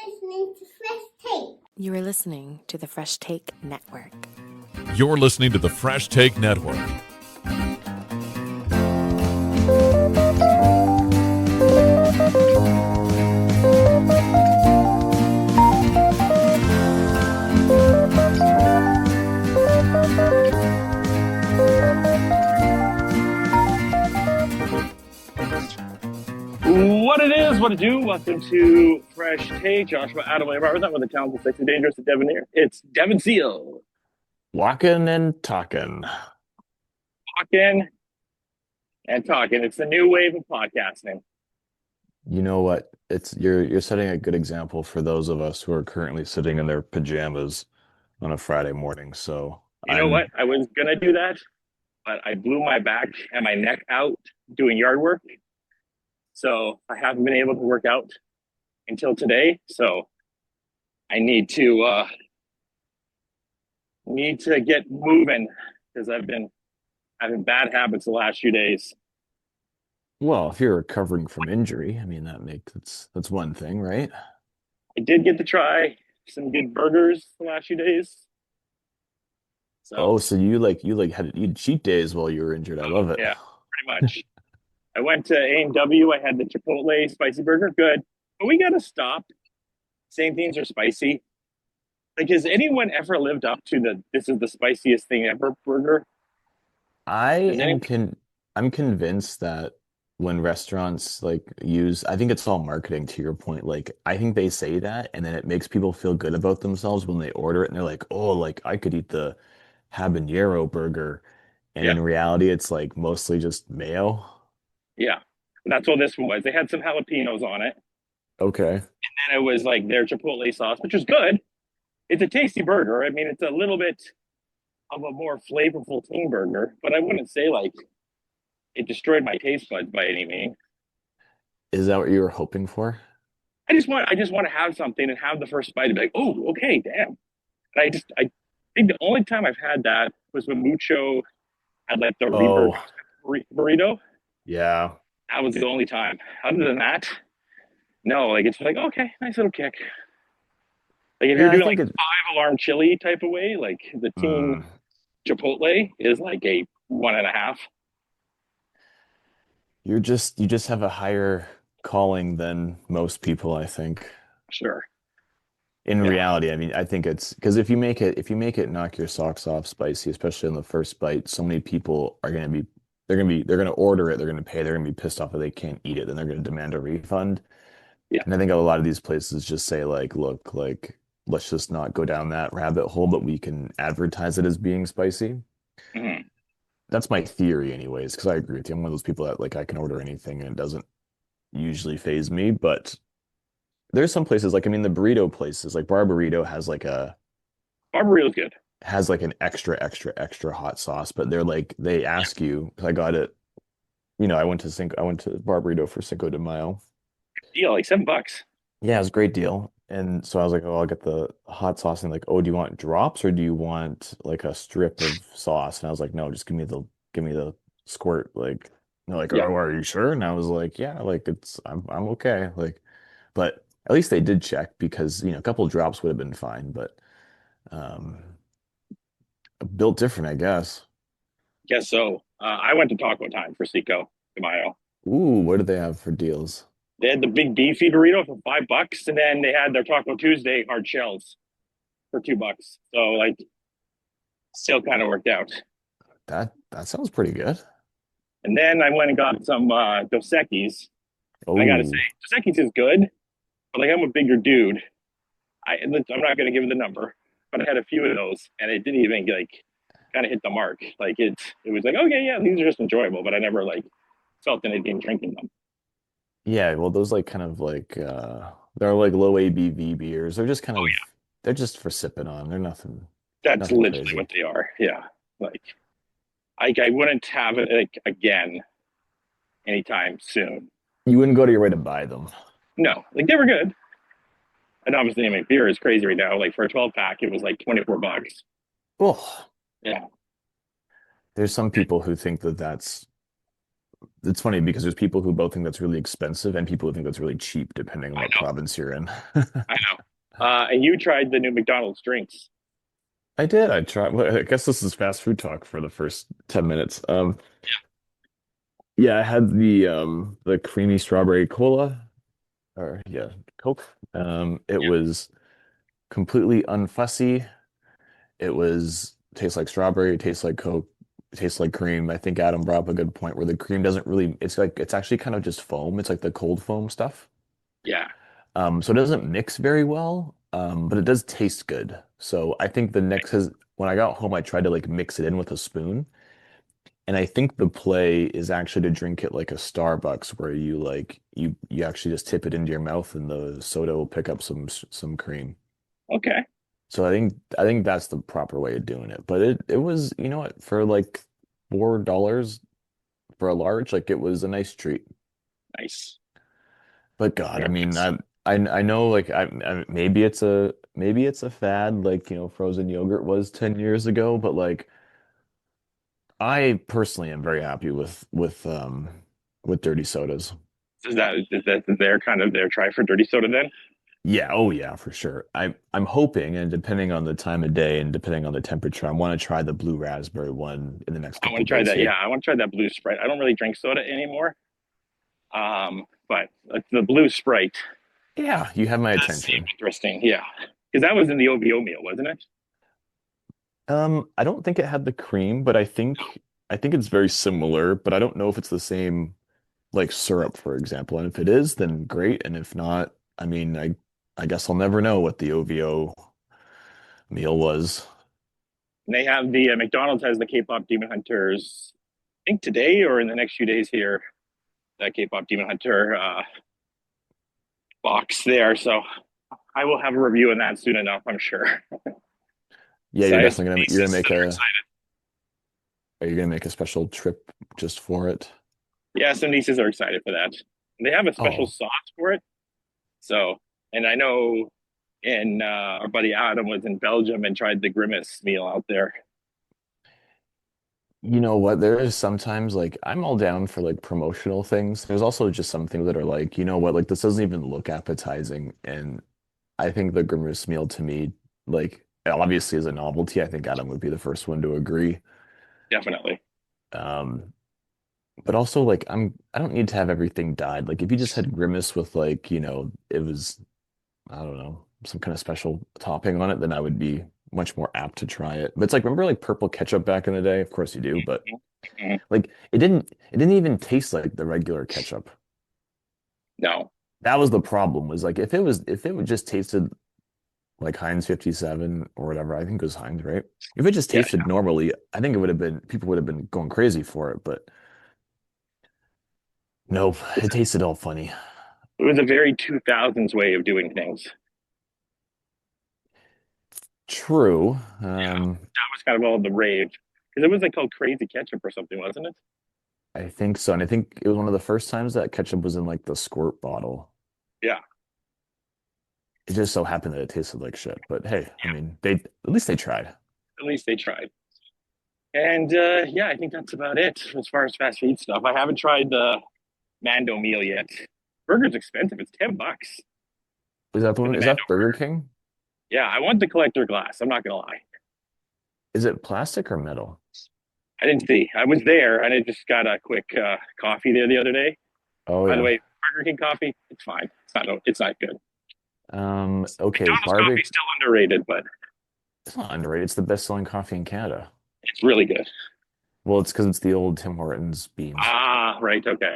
listening to Fresh Take. You are listening to the Fresh Take Network. You're listening to the Fresh Take Network. What it is, what to do. Welcome to Fresh Take. Joshua Adam Robert with the talented, sexy, dangerous Devan here. It's Devan Seal. Walking and talking. Talking and talking. It's the new wave of podcasting. You know what? You're setting a good example for those of us who are currently sitting in their pajamas on a Friday morning. So You know what? I was going to do that, but I blew my back and my neck out doing yard work. So I haven't been able to work out until today. So I need to get moving because I've been having bad habits the last few days. Well, if you're recovering from injury, I mean that's one thing, right? I did get to try some good burgers the last few days. So you had cheat days while you were injured. I love it. Yeah, pretty much. I went to A&W. I had the Chipotle spicy burger. Good. But we got to stop saying things are spicy. Like, has anyone ever lived up to this is the spiciest thing ever burger? I'm convinced that when restaurants I think it's all marketing to your point. Like, I think they say that and then it makes people feel good about themselves when they order it and they're like, oh, like I could eat the habanero burger. And Yeah. in reality, it's like mostly just mayo. Yeah. That's what this one was. They had some jalapenos on it. Okay. And then it was like their Chipotle sauce, which is good. It's a tasty burger. I mean, it's a little bit of a more flavorful teen burger, but I wouldn't say like it destroyed my taste buds by any means. Is that what you were hoping for? I just want to have something and have the first bite and be like, oh, okay, damn. And I think the only time I've had that was when Mucho had like the burrito. Yeah. That was the only time. Other than that, no, like it's like, okay, nice little kick. Like if you're doing like 5-alarm chili type of way, like the teen Chipotle is like a 1.5. You just have a higher calling than most people, I think. Sure. In reality, I mean, I think it's because if you make it knock your socks off spicy, especially on the first bite, so many people are they're gonna order it, they're gonna pay, they're gonna be pissed off that they can't eat it, then they're gonna demand a refund. Yeah. And I think a lot of these places just say like, look, like let's just not go down that rabbit hole, but we can advertise it as being spicy. Mm-hmm. That's my theory anyways, because I agree with you. I'm one of those people that like I can order anything and it doesn't usually faze me, but there's some places like I mean the burrito places like Barburrito has like Barburrito's good. Has like an extra hot sauce, but they ask you because I got it, I went to Barburrito for Cinco de Mayo. Deal, like $7. Yeah, it was a great deal. And so I was like, oh, I'll get the hot sauce and like, oh, do you want drops or do you want like a strip of sauce? And I was like, no, just give me the squirt. Like, they're like, oh, are you sure? And I was like, yeah, like I'm okay. Like, but at least they did check because a couple of drops would have been fine, but built different, I guess. Guess so. I went to Taco Time for Cinco de Mayo. Ooh, what did they have for deals? They had the big beefy burrito for $5, and then they had their Taco Tuesday hard shells for $2. So like, still kind of worked out. That sounds pretty good. And then I went and got some Dos Equis. I gotta say, Dos Equis is good, but like I'm a bigger dude. I'm not gonna give it the number, but I had a few of those, and it didn't even like kind of hit the mark. Like it was like, okay, yeah, these are just enjoyable, but I never like felt anything drinking them. Yeah, well, those like kind of like they're like low ABV beers. They're just kind of they're just for sipping on. They're nothing. That's nothing literally crazy. what they are. Yeah, like I wouldn't have it like again anytime soon. You wouldn't go to your way to buy them. No, like they were good. And obviously, I mean, beer is crazy right now. Like for a 12-pack, it was like $24. Oh, Yeah. there's some people who think that that's it's funny because there's people who both think that's really expensive and people who think that's really cheap, depending on I what know, province you're in. I know. And you tried the new McDonald's drinks. I did. I tried. Well, I guess this is fast food talk for the first 10 minutes. Yeah, I had the creamy strawberry cola or yeah, Coke. It Yeah. was completely unfussy. It was tastes like strawberry, tastes like Coke, tastes like cream. I think Adam brought up a good point where the cream doesn't really, it's like it's actually kind of just foam. It's like the cold foam stuff. Yeah. So it doesn't mix very well, but it does taste good. So I think the next is when I got home, I tried to like mix it in with a spoon. And I think the play is actually to drink it like a Starbucks, where you like you actually just tip it into your mouth and the soda will pick up some cream. Okay. So I think that's the proper way of doing it. But it was, you know what, for like $4 for a large, like it was a nice treat. Nice. But God, I Very mean, nice. I know like maybe it's a fad like, frozen yogurt was 10 years ago, but like I personally am very happy with dirty sodas. Is that their kind of their try for dirty soda then? Yeah, oh yeah, for sure. I'm hoping, and depending on the time of day and depending on the temperature, I want to try the blue raspberry one in the next I couple want to of try days that. Yeah, here. I want to try that blue Sprite. I don't really drink soda anymore. But the blue Sprite Yeah, you have my does seem attention. interesting. Yeah, because that was in the OVO meal, wasn't it? I don't think it had the cream, but I think it's very similar, but I don't know if it's the same like syrup, for example. And if it is, then great. And if not, I mean, I guess I'll never know what the OVO meal was. And they have the McDonald's has the K-pop Demon Hunters. I think today or in the next few days here, that K-pop Demon Hunter box there. So I will have a review on that soon enough, I'm sure. Yeah, So you're I have some definitely gonna you're gonna nieces make that are a excited. are you gonna make a special trip just for it? Yeah, some nieces are excited for that. They have a special Oh, sauce for it. So, and I know, and our buddy Adam was in Belgium and tried the Grimace meal out there. you know what? There is sometimes like I'm all down for like promotional things. There's also just some things that are like, you know what, like this doesn't even look appetizing. And I think the Grimace meal to me, like obviously as a novelty, I think Adam would be the first one to agree. Definitely. Um, but also like I don't need to have everything dyed. Like if you just had Grimace with like, it was I don't know, some kind of special topping on it, then I would be much more apt to try it. But it's like remember like purple ketchup back in the day? Of course you do, but Mhm. like it didn't even taste like the regular ketchup. No. That was the problem was like if it would just tasted like Heinz 57 or whatever, I think it was Heinz, right? If it just Yeah. tasted normally, I think it would have been people would have been going crazy for it, but nope, it tasted all funny. It was a very 2000s way of doing things. True. Yeah. That was kind of all the rage. Because it was like called crazy ketchup or something, wasn't it? I think so. And I think it was one of the first times that ketchup was in like the squirt bottle. Yeah. It just so happened that it tasted like shit. But hey, I mean, they at least they tried. At least they tried. And yeah, I think that's about it as far as fast food stuff. I haven't tried the Mando meal yet. Burger's expensive. It's $10 Is that the for one? the Is Mando that Burger burger. King? Yeah, I want the collector glass. I'm not gonna lie. Is it plastic or metal? I didn't see. I was there and I just got a quick coffee there the other day. Oh By the yeah. way, Burger King coffee, it's fine. It's not good. Okay, McDonald's coffee barbecue. is still underrated, but It's not underrated. It's the best-selling coffee in Canada. it's really good. Well, it's because it's the old Tim Hortons beans. Ah, right. Okay.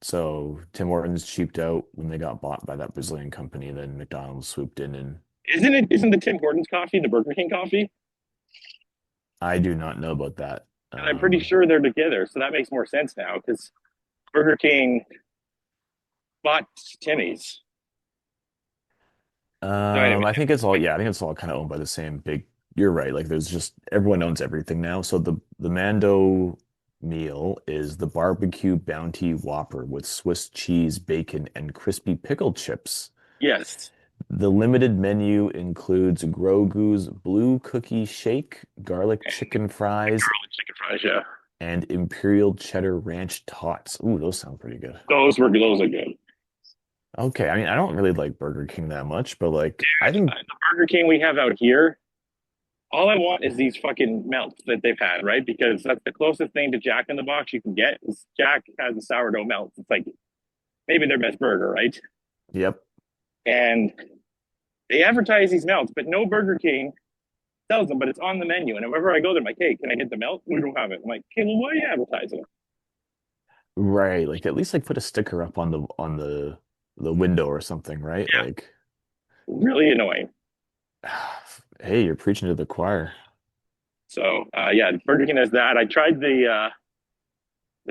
So Tim Hortons cheaped out when they got bought by that Brazilian company. Then McDonald's swooped in, and Isn't the Tim Hortons coffee the Burger King coffee? I do not know about that. And I'm pretty sure they're together, so that makes more sense now because Burger King bought Timmy's. So anyway, I think it's all, yeah, I think it's all kind of owned by the same big, you're right. Like there's just everyone owns everything now. So the Mando meal is the barbecue bounty Whopper with Swiss cheese, bacon, and crispy pickle chips. yes, The limited menu includes Grogu's blue cookie shake, garlic chicken fries, garlic chicken fries. Yeah, and Imperial Cheddar Ranch Tots. Ooh, those sound pretty good. Those are good. Okay, I mean, I don't really like Burger King that much, but like, I think, The Burger King we have out here, all I want is these fucking melts that they've had, right? Because that's the closest thing to Jack in the Box you can get. Is Jack has the sourdough melts. It's like maybe their best burger, right? yep. And they advertise these melts, but no Burger King sells them. But it's on the menu, and whenever I go there, I'm like, "Hey, can I get the melt?" We don't have it. I'm like, "Okay, well, why are you advertising it?" Right. Like at least like put a sticker up on the window or something, right? Yeah, Like, really annoying. hey, you're preaching to the choir. So yeah, Burger King has that. I tried the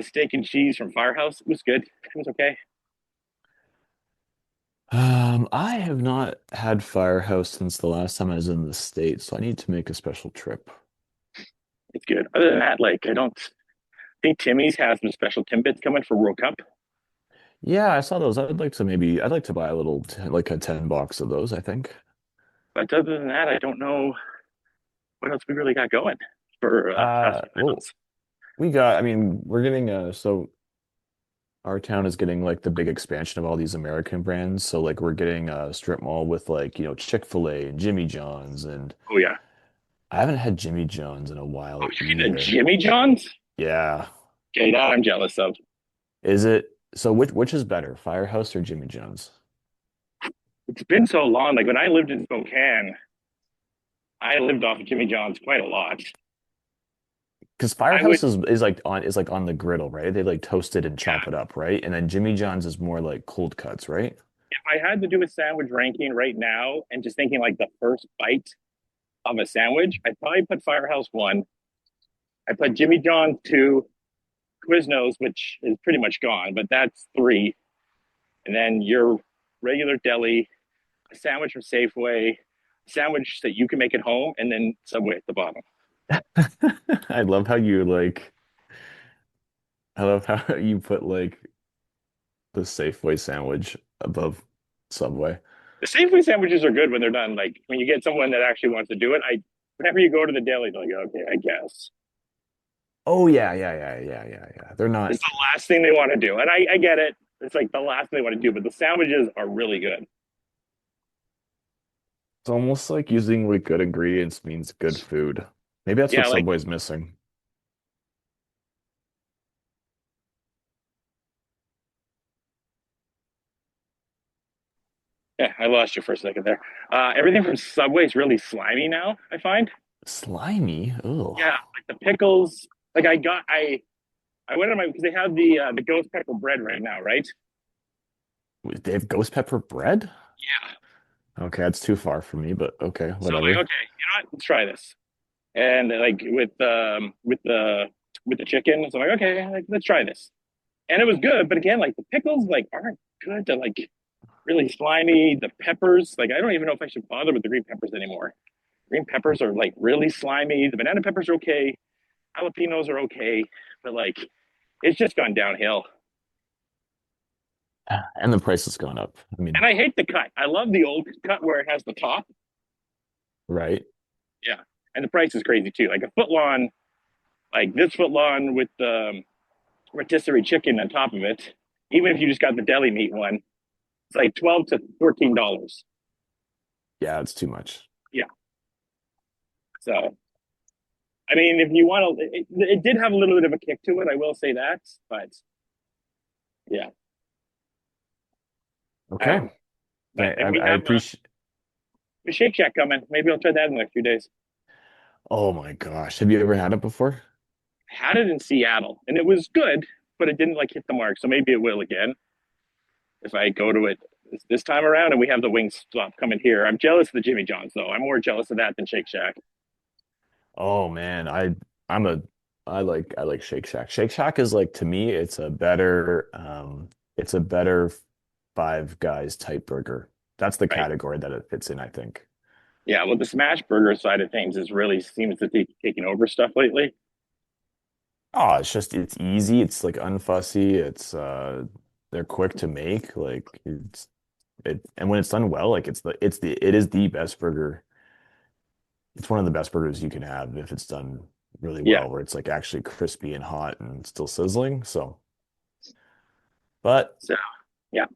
steak and cheese from Firehouse. It was good. It was okay. I have not had Firehouse since the last time I was in the States, so I need to make a special trip. It's good. Other than that, like I don't think Timmy's has some special Timbits coming for World Cup. Yeah, I saw those. I'd like to buy a little, like a 10 box of those, I think. But other than that, I don't know what else we really got going for fast food Well, items. I mean, we're getting, so our town is getting like the big expansion of all these American brands. So like we're getting a strip mall with like, Chick-fil-A and Jimmy John's, and Oh yeah. I haven't had Jimmy John's in a Oh, while you're getting a either. Jimmy John's? Yeah. Okay, that I'm jealous of. Is it so which is better, Firehouse or Jimmy John's? It's been so long. Like when I lived in Spokane, I lived off of Jimmy John's quite a lot. Because I would, Firehouse is like on the griddle, right? They like toast it and chop it up, right? And then Jimmy John's is more like cold cuts, right? if I had to do a sandwich ranking right now and just thinking like the first bite of a sandwich, I'd probably put Firehouse one. I put Jimmy John's two, Quiznos, which is pretty much gone, but that's three. And then your regular deli, a sandwich from Safeway, a sandwich that you can make at home, and then Subway at the bottom. I love how you like I love how you put like the Safeway sandwich above Subway. The Safeway sandwiches are good when they're done. Like when you get someone that actually wants to do it, whenever you go to the deli, they're like, okay, I guess. Oh yeah. They're not It's the last thing they want to do. And I get it. It's like the last thing they want to do, but the sandwiches are really good. it's almost like using like good ingredients means good food. Maybe that's what Yeah, like, Subway's missing. yeah, I lost you for a second there. Everything from Subway is really slimy now, I find. Slimy. Oh. Yeah, like the pickles. Like I went on my because they have the ghost pepper bread right now, right? They have ghost pepper bread? Yeah. Okay, that's too far for me, but okay, So I'm like, whatever. okay, you know what? Let's try this. And like with the chicken, so I'm like, okay, like, let's try this. And it was good, but again, like the pickles like aren't good. They're like really slimy. The peppers, like I don't even know if I should bother with the green peppers anymore. Green peppers are like really slimy. The banana peppers are okay. Jalapenos are okay, but like it's just gone downhill. And the price has gone up. I And mean, I hate the cut. I love the old cut where it has the top. right? Yeah. And the price is crazy too. Like a foot long, like this foot long with the rotisserie chicken on top of it, even if you just got the deli meat one, it's like $12 to $14. Yeah, it's too much. Yeah. So, I mean, if you want to, it did have a little bit of a kick to it. I will say that. But yeah. Okay. But if we I have appreciate. a Shake Shack coming, maybe I'll try that in the next few days. Oh my gosh. Have you ever had it before? Had it in Seattle and it was good, but it didn't like hit the mark. So maybe it will again if I go to it this time around and we have the wing stop coming here. I'm jealous of the Jimmy John's though. I'm more jealous of that than Shake Shack. Oh man, I'm a I like Shake Shack. Shake Shack is like to me it's a better Five Guys type burger. That's the Right. category that it fits in, I think. Yeah, well, the smash burger side of things is really seems to be taking over stuff lately. Oh, it's easy, it's like unfussy, they're quick to make, like it and when it's done well, like it is the best burger. It's one of the best burgers you can have if it's done really Yeah. well, where it's like actually crispy and hot and still sizzling. So, but So yeah,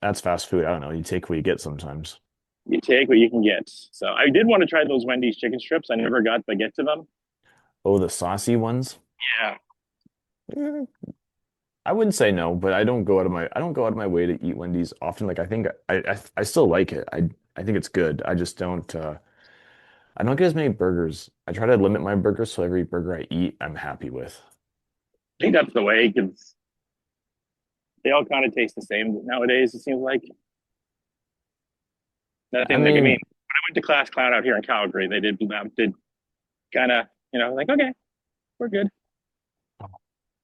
that's fast food. I don't know. You take what you get sometimes. you take what you can get. So I did want to try those Wendy's chicken strips. I never got to get to them. Oh, the saucy ones. Yeah. Eh, I wouldn't say no, but I don't go out of my way to eat Wendy's often. Like I still like it. I think it's good. I don't get as many burgers. I try to limit my burgers so every burger I eat, I'm happy with. I think that's the way because they all kind of taste the same nowadays. It seems like I nothing. Like I mean, when mean, I went to Class Clown out here in Calgary, they did kind of like okay, we're good.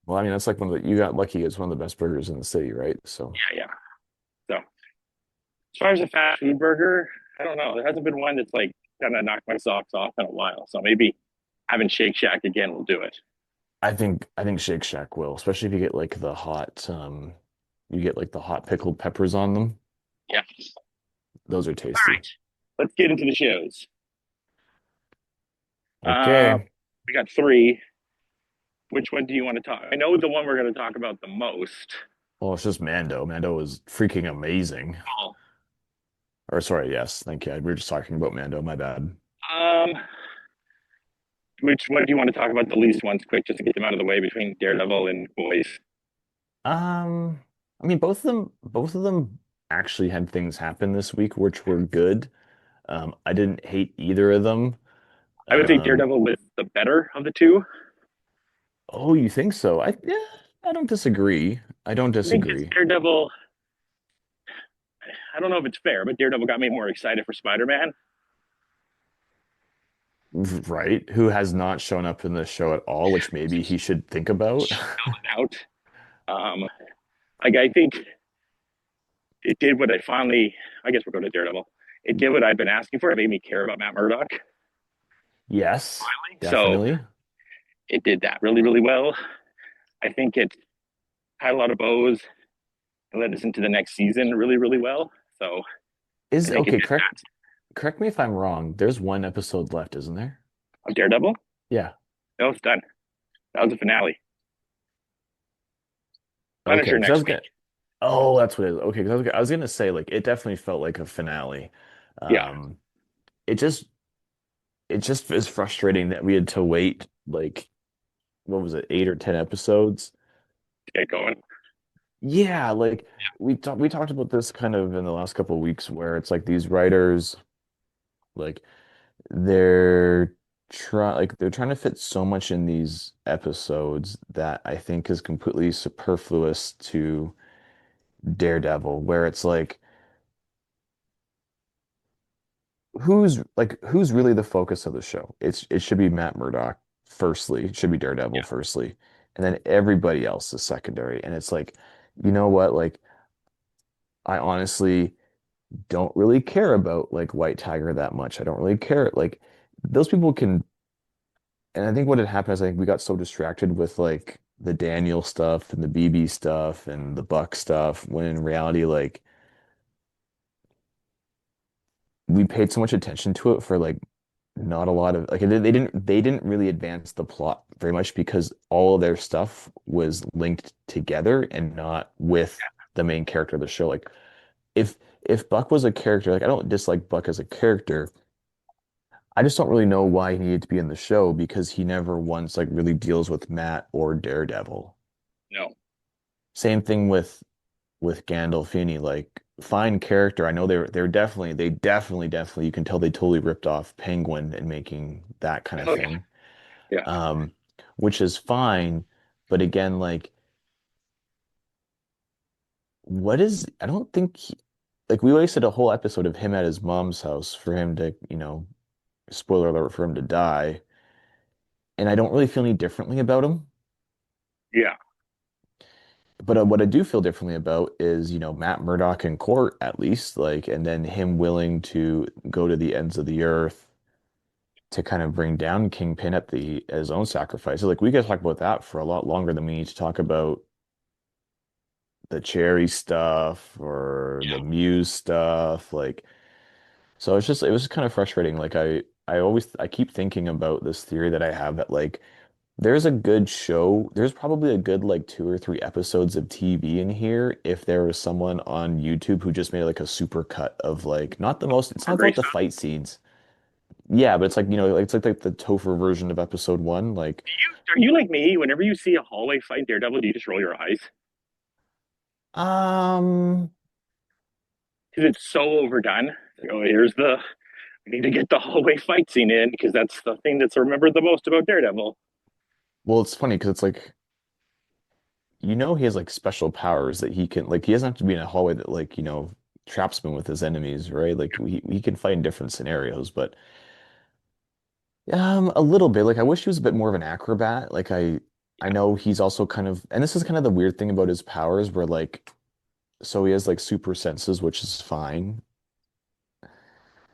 well, I mean that's like one of the you got lucky. It's one of the best burgers in the city, right? So Yeah, yeah. So as far as a fast food burger, I don't know. There hasn't been one that's like kind of knocked my socks off in a while. So maybe having Shake Shack again will do it. I think Shake Shack will, especially if you get like you get like the hot pickled peppers on them. Yeah. Those are All tasty. right. Let's get into the shows. Uh, Okay. we got three. Which one do you want to talk? I know the one we're going to talk about the most. Well, it's just Mando. Mando was freaking amazing. Oh, Or sorry, yes, thank you. We were just talking about Mando. My bad. um, which one do you want to talk about the least ones quick, just to get them out of the way between Daredevil and Boys? Um, I mean, both of them actually had things happen this week which were good. I didn't hate either of them. I would say Um, Daredevil was the better of the two. oh, you think so? I don't disagree. I don't I think it's disagree. Daredevil. I don't know if it's fair, but Daredevil got me more excited for Spider-Man. Right? Who has not shown up in the show at all, which maybe he should think about. Out. Um, like I think it did what I finally. I guess we're going to Daredevil. It did what I've been asking for. It made me care about Matt Murdock. Yes, So definitely. it did that really, really well. I think it had a lot of bows and led us into the next season really, really well. So I Is think it okay, did correct me if I'm wrong. There's one episode left, isn't there? that. Of Daredevil, Yeah. no, it's done. That was the finale. Okay, Punisher because I next was week. gonna. Oh, that's what it is. Okay, because I was gonna say like it definitely felt like a finale. Yeah, Um, it just is frustrating that we had to wait like what was it, 8 or 10 episodes? get going. Yeah, like we talked about this kind of in the last couple of weeks where it's like these writers like they're they're trying to fit so much in these episodes that I think is completely superfluous to Daredevil, where it's like who's really the focus of the show? It should be Matt Murdock firstly, it should be Daredevil Yeah, firstly, and then everybody else is secondary. And it's like, you know what? Like I honestly don't really care about like White Tiger that much. I don't really care. Like those people can, and I think what had happened is I think we got so distracted with like the Daniel stuff and the BB stuff and the Buck stuff when in reality like we paid so much attention to it for like not a lot of like they didn't really advance the plot very much because all of their stuff was linked together and not with the main character of the show. Like if if Buck was a character, like I don't dislike Buck as a character. I just don't really know why he needed to be in the show because he never once like really deals with Matt or Daredevil. no, Same thing with Gandolfini, like fine character. I know they definitely you can tell they totally ripped off Penguin and making that kind of oh yeah, thing. yeah, Um, which is fine, but again, like I don't think like we wasted a whole episode of him at his mom's house for him to, spoiler alert, for him to die, and I don't really feel any differently about him. yeah. But what I do feel differently about is, Matt Murdock in court at least, like, and then him willing to go to the ends of the earth to kind of bring down Kingpin at his own sacrifice. So, like, we could talk about that for a lot longer than we need to talk about the Cherry stuff or the Muse stuff. Like, so it was just kind of frustrating. Like, I keep thinking about this theory that I have that like there's a good show, there's probably a good like 2 or 3 episodes of TV in here if there was someone on YouTube who just made like a super cut of like not the most, it's Or not Grey about the stuff. fight scenes. Yeah, but it's like, it's like the Topher version of episode 1. Like, Are you like me? Whenever you see a hallway fight in Daredevil, do you just roll your eyes um, because it's so overdone? Like, oh, here's the we need to get the hallway fight scene in because that's the thing that's remembered the most about Daredevil. well, it's funny because it's like, he has like special powers that he can, like, he doesn't have to be in a hallway that like, traps him with his enemies, right? Like, he can fight in different scenarios, but a little bit. Like I wish he was a bit more of an acrobat. Like I know he's also kind of, and this is kind of the weird thing about his powers where like so he has like super senses, which is fine.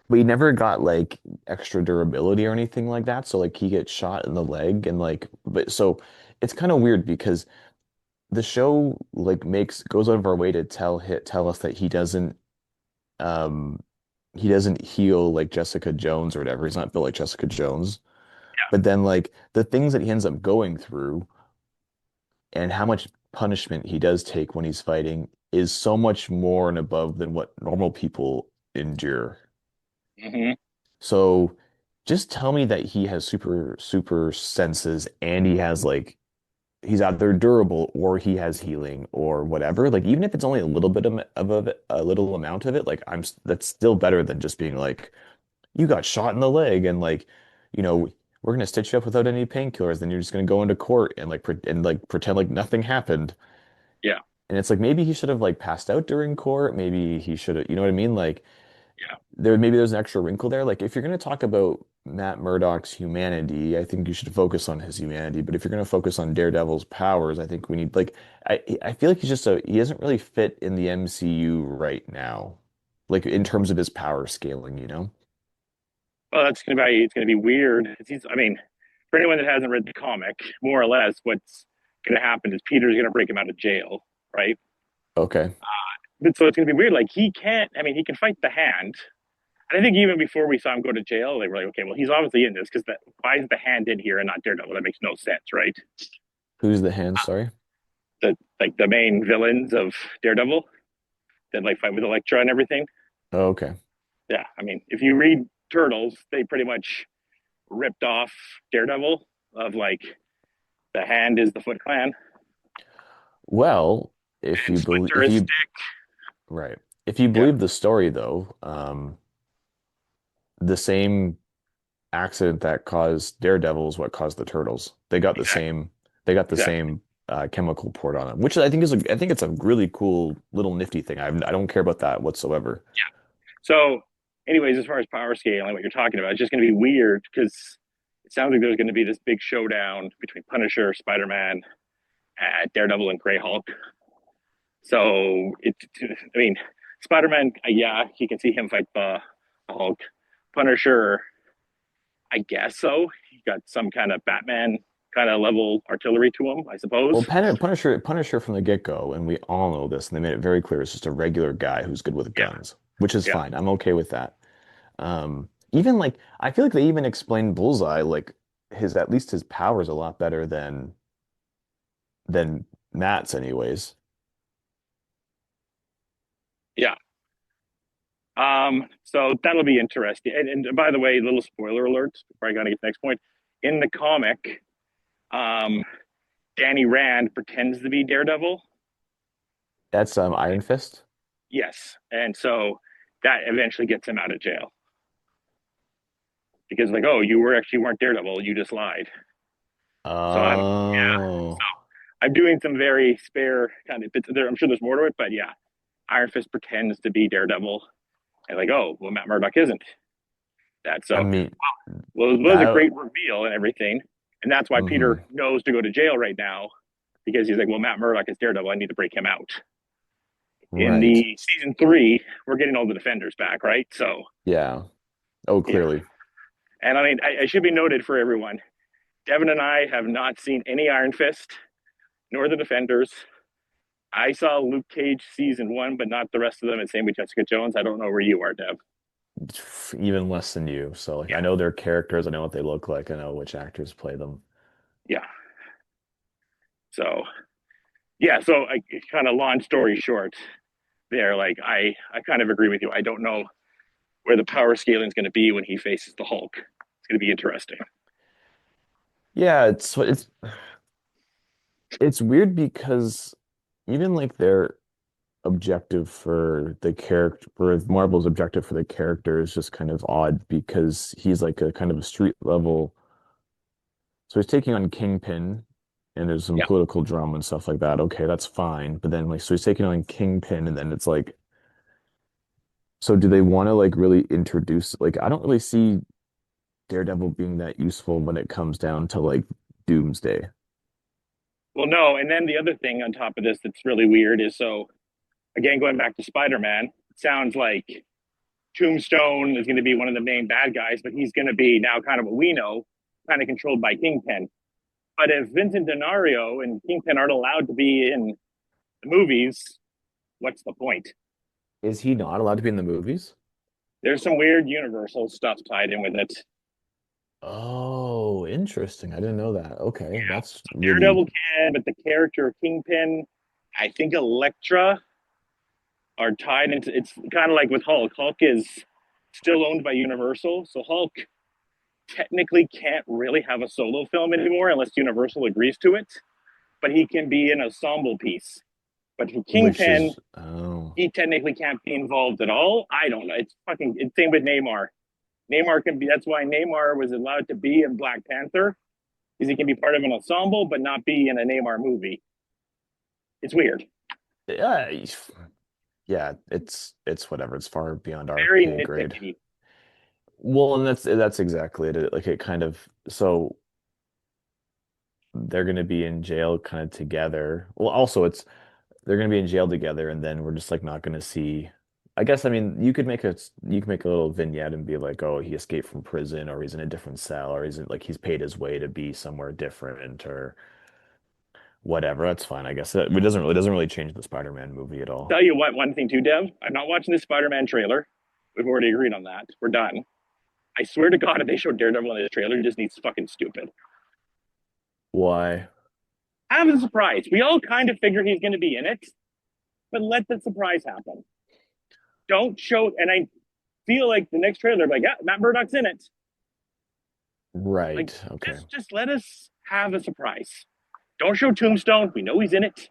But he never got like extra durability or anything like that. So like he gets shot in the leg and like but so it's kind of weird because the show like makes goes out of our way to tell us that um he doesn't heal like Jessica Jones or whatever. He's not built like Jessica Jones. But then like the things that he ends up going through and how much punishment he does take when he's fighting is so much more and above than what normal people endure. Hmm. So just tell me that he has super senses and he has like he's either durable or he has healing or whatever. Like even if it's only a little bit of a little amount of it, like that's still better than just being like you got shot in the leg and like, you know, we're gonna stitch you up without any painkillers. Then you're just gonna go into court and like pretend like nothing happened. Yeah, And it's like maybe he should have like passed out during court. Maybe he should have, you know what I mean? Like yeah. there's an extra wrinkle there. Like if you're gonna talk about Matt Murdock's humanity, I think you should focus on his humanity. But if you're gonna focus on Daredevil's powers, I think we need like I feel like he doesn't really fit in the MCU right now. Like in terms of his power scaling, you know? Well, it's gonna be weird. I mean, for anyone that hasn't read the comic, more or less, what's gonna happen is Peter's gonna break him out of jail, right? Okay. But so it's gonna be weird. Like he can't. I mean, he can fight the hand. And I think even before we saw him go to jail, they were like, okay, well, he's obviously in this because why is the hand in here and not Daredevil? That makes no sense, right? Who's the hand? Sorry. The main villains of Daredevil that like fight with Elektra and everything. Oh, okay. Yeah, I mean, if you read Turtles, they pretty much ripped off Daredevil of like the hand is the Foot Clan Well, if and you believe Splinter is Stick. right. If you Yeah, believe the story though, the same accident that caused Daredevil is what caused the Turtles. exactly, They got the exactly. same chemical poured on them, which I think it's a really cool little nifty thing. I don't care about that whatsoever. So, anyways, as far as power scale and what you're talking about, it's just going to be weird because it sounds like there's going to be this big showdown between Punisher, Spider Man, Daredevil, and Grey Hulk. So I mean, Spider Man, yeah, you can see him fight the Hulk. Punisher, I guess so. He got some kind of Batman kind of level artillery to him, I Well, suppose. Punisher from the get-go, and we all know this, and they made it very clear, it's just a regular guy who's good with Yeah, guns, which is yeah, fine. I'm okay with that. Even like I feel like they even explained Bullseye, like his at least his power is a lot better than Matt's anyways. yeah. So that'll be interesting. And by the way, little spoiler alerts before I got to get to the next point. In the comic, um, Danny Rand pretends to be Daredevil. That's Iron Fist. Yes, and so that eventually gets him out of jail because like, oh, you were actually weren't Daredevil, you just lied. So Oh, I'm doing some very spare kind of bits there. I'm sure there's more to it, but yeah, Iron Fist pretends to be Daredevil, and like, oh, well, Matt Murdock isn't. That I so mean well, it was a that. great reveal and everything, and that's why Hmm. Peter knows to go to jail right now because he's like, well, Matt Murdock is Daredevil. I need to break him out. In Right. the season 3, we're getting all the defenders back, right? So Yeah. Oh, yeah, clearly. and I mean, I should be noted for everyone. Devin and I have not seen any Iron Fist nor the Defenders. I saw Luke Cage season 1, but not the rest of them. And same with Jessica Jones. I don't know where you are, Dev. even less than you. So like I Yeah, know their characters, I know what they look like, I know which actors play them. yeah. So yeah, so I kind of long story short, there, like I kind of agree with you. I don't know where the power scaling is going to be when he faces the Hulk. It's going to be interesting. Yeah, it's weird because even like their objective for the character for Marvel's objective for the character is just kind of odd because he's like a kind of a street level. So he's taking on Kingpin and there's some Yeah. political drama and stuff like that. Okay, that's fine. But then like so he's taking on Kingpin and then it's like so do they want to like really introduce like I don't really see Daredevil being that useful when it comes down to like Doomsday. Well, no, and then the other thing on top of this that's really weird is so again going back to Spider-Man, it sounds like Tombstone is going to be one of the main bad guys, but he's going to be now kind of what we know, kind of controlled by Kingpin. But if Vincent D'Onofrio and Kingpin aren't allowed to be in the movies, what's the point? Is he not allowed to be in the movies? There's some weird Universal stuff tied in with it. Oh, interesting. I didn't know that. Okay, Yeah, that's so really Daredevil can, but the character of Kingpin, I think Elektra are tied into. It's kind of like with Hulk. Hulk is still owned by Universal, so Hulk technically can't really have a solo film anymore unless Universal agrees to it. But he can be an ensemble piece. But for which Kingpin, is oh he technically can't be involved at all. I don't know. It's fucking. It's same with Neymar. Neymar can be. That's why Neymar was allowed to be in Black Panther, is he can be part of an ensemble but not be in a Neymar movie. It's weird. yeah, yeah, it's whatever. It's far beyond our Very pay grade. nitpicky. Well, and that's exactly it. Like it kind of so they're gonna be in jail kind of together. Well, also it's they're gonna be in jail together, and then we're just like not gonna see. I guess I mean you could make a little vignette and be like, oh, he escaped from prison, or he's in a different cell, or he's in, like he's paid his way to be somewhere different, or whatever. That's fine. I guess it doesn't really change the Spider-Man movie at all. Tell you what, one thing too, Dev. I'm not watching this Spider-Man trailer. We've already agreed on that. We're done. I swear to God, if they show Daredevil in this trailer, it just needs fucking stupid. Why? Have a surprise. We all kind of figure he's going to be in it, but let the surprise happen. Don't show. And I feel like the next trailer, like, yeah, Matt Murdock's in it. Like, Right. Okay. just let us have a surprise. Don't show Tombstone. We know he's in it.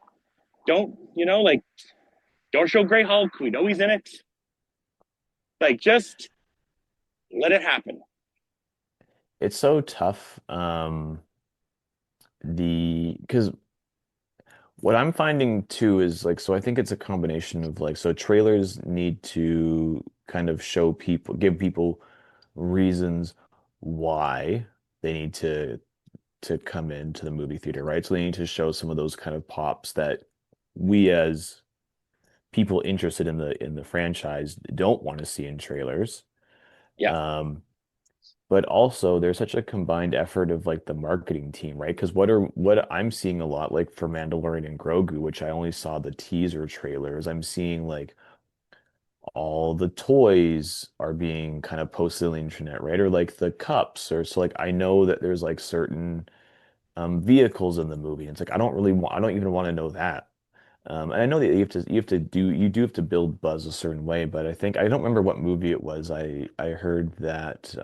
Don't, like, don't show Grey Hulk. We know he's in it. Like, just let it happen. It's so tough. Because what I'm finding too is like, so I think it's a combination of like, so trailers need to kind of show people, give people reasons why they need to come into the movie theater, right? So they need to show some of those kind of pops that we as people interested in the franchise don't want to see in trailers. Yeah. Um, but also there's such a combined effort of like the marketing team, right? Because what I'm seeing a lot like for Mandalorian and Grogu, which I only saw the teaser trailers, I'm seeing like all the toys are being kind of posted on the internet, right? Or like the cups, or so like I know that there's like certain vehicles in the movie. And it's like I don't even want to know that. And I know that you do have to build buzz a certain way, but I think I don't remember what movie it was. I heard that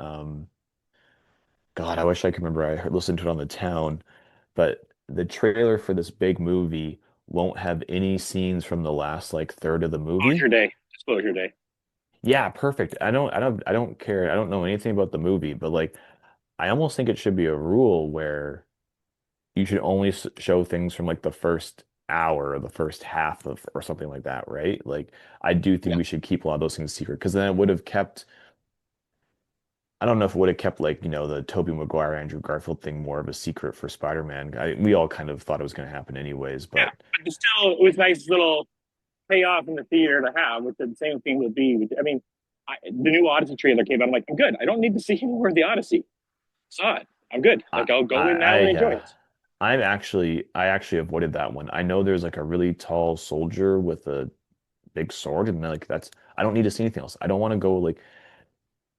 God, I wish I could remember. Listened to it on the town, but the trailer for this big movie won't have any scenes from the last like third of the movie. Disclosure day. Disclosure day. Yeah, perfect. I don't care. I don't know anything about the movie, but like I almost think it should be a rule where you should only show things from like the first hour or the first half of or something like that, right? Like I do think Yeah. we should keep a lot of those things secret because then it would have kept I don't know if it would have kept like, the Tobey Maguire, Andrew Garfield thing more of a secret for Spider-Man. We all kind of thought it was going to happen anyways, Yeah. but But still, it was nice little payoff in the theater to have, which the same thing would be. I mean, the new Odyssey trailer came out. I'm like, I'm good. I don't need to see more of the Odyssey. Saw it. I'm good. I Like, I'll go in now I and enjoy it. I actually avoided that one. I know there's like a really tall soldier with a big sword and like that's I don't need to see anything else. I don't want to go like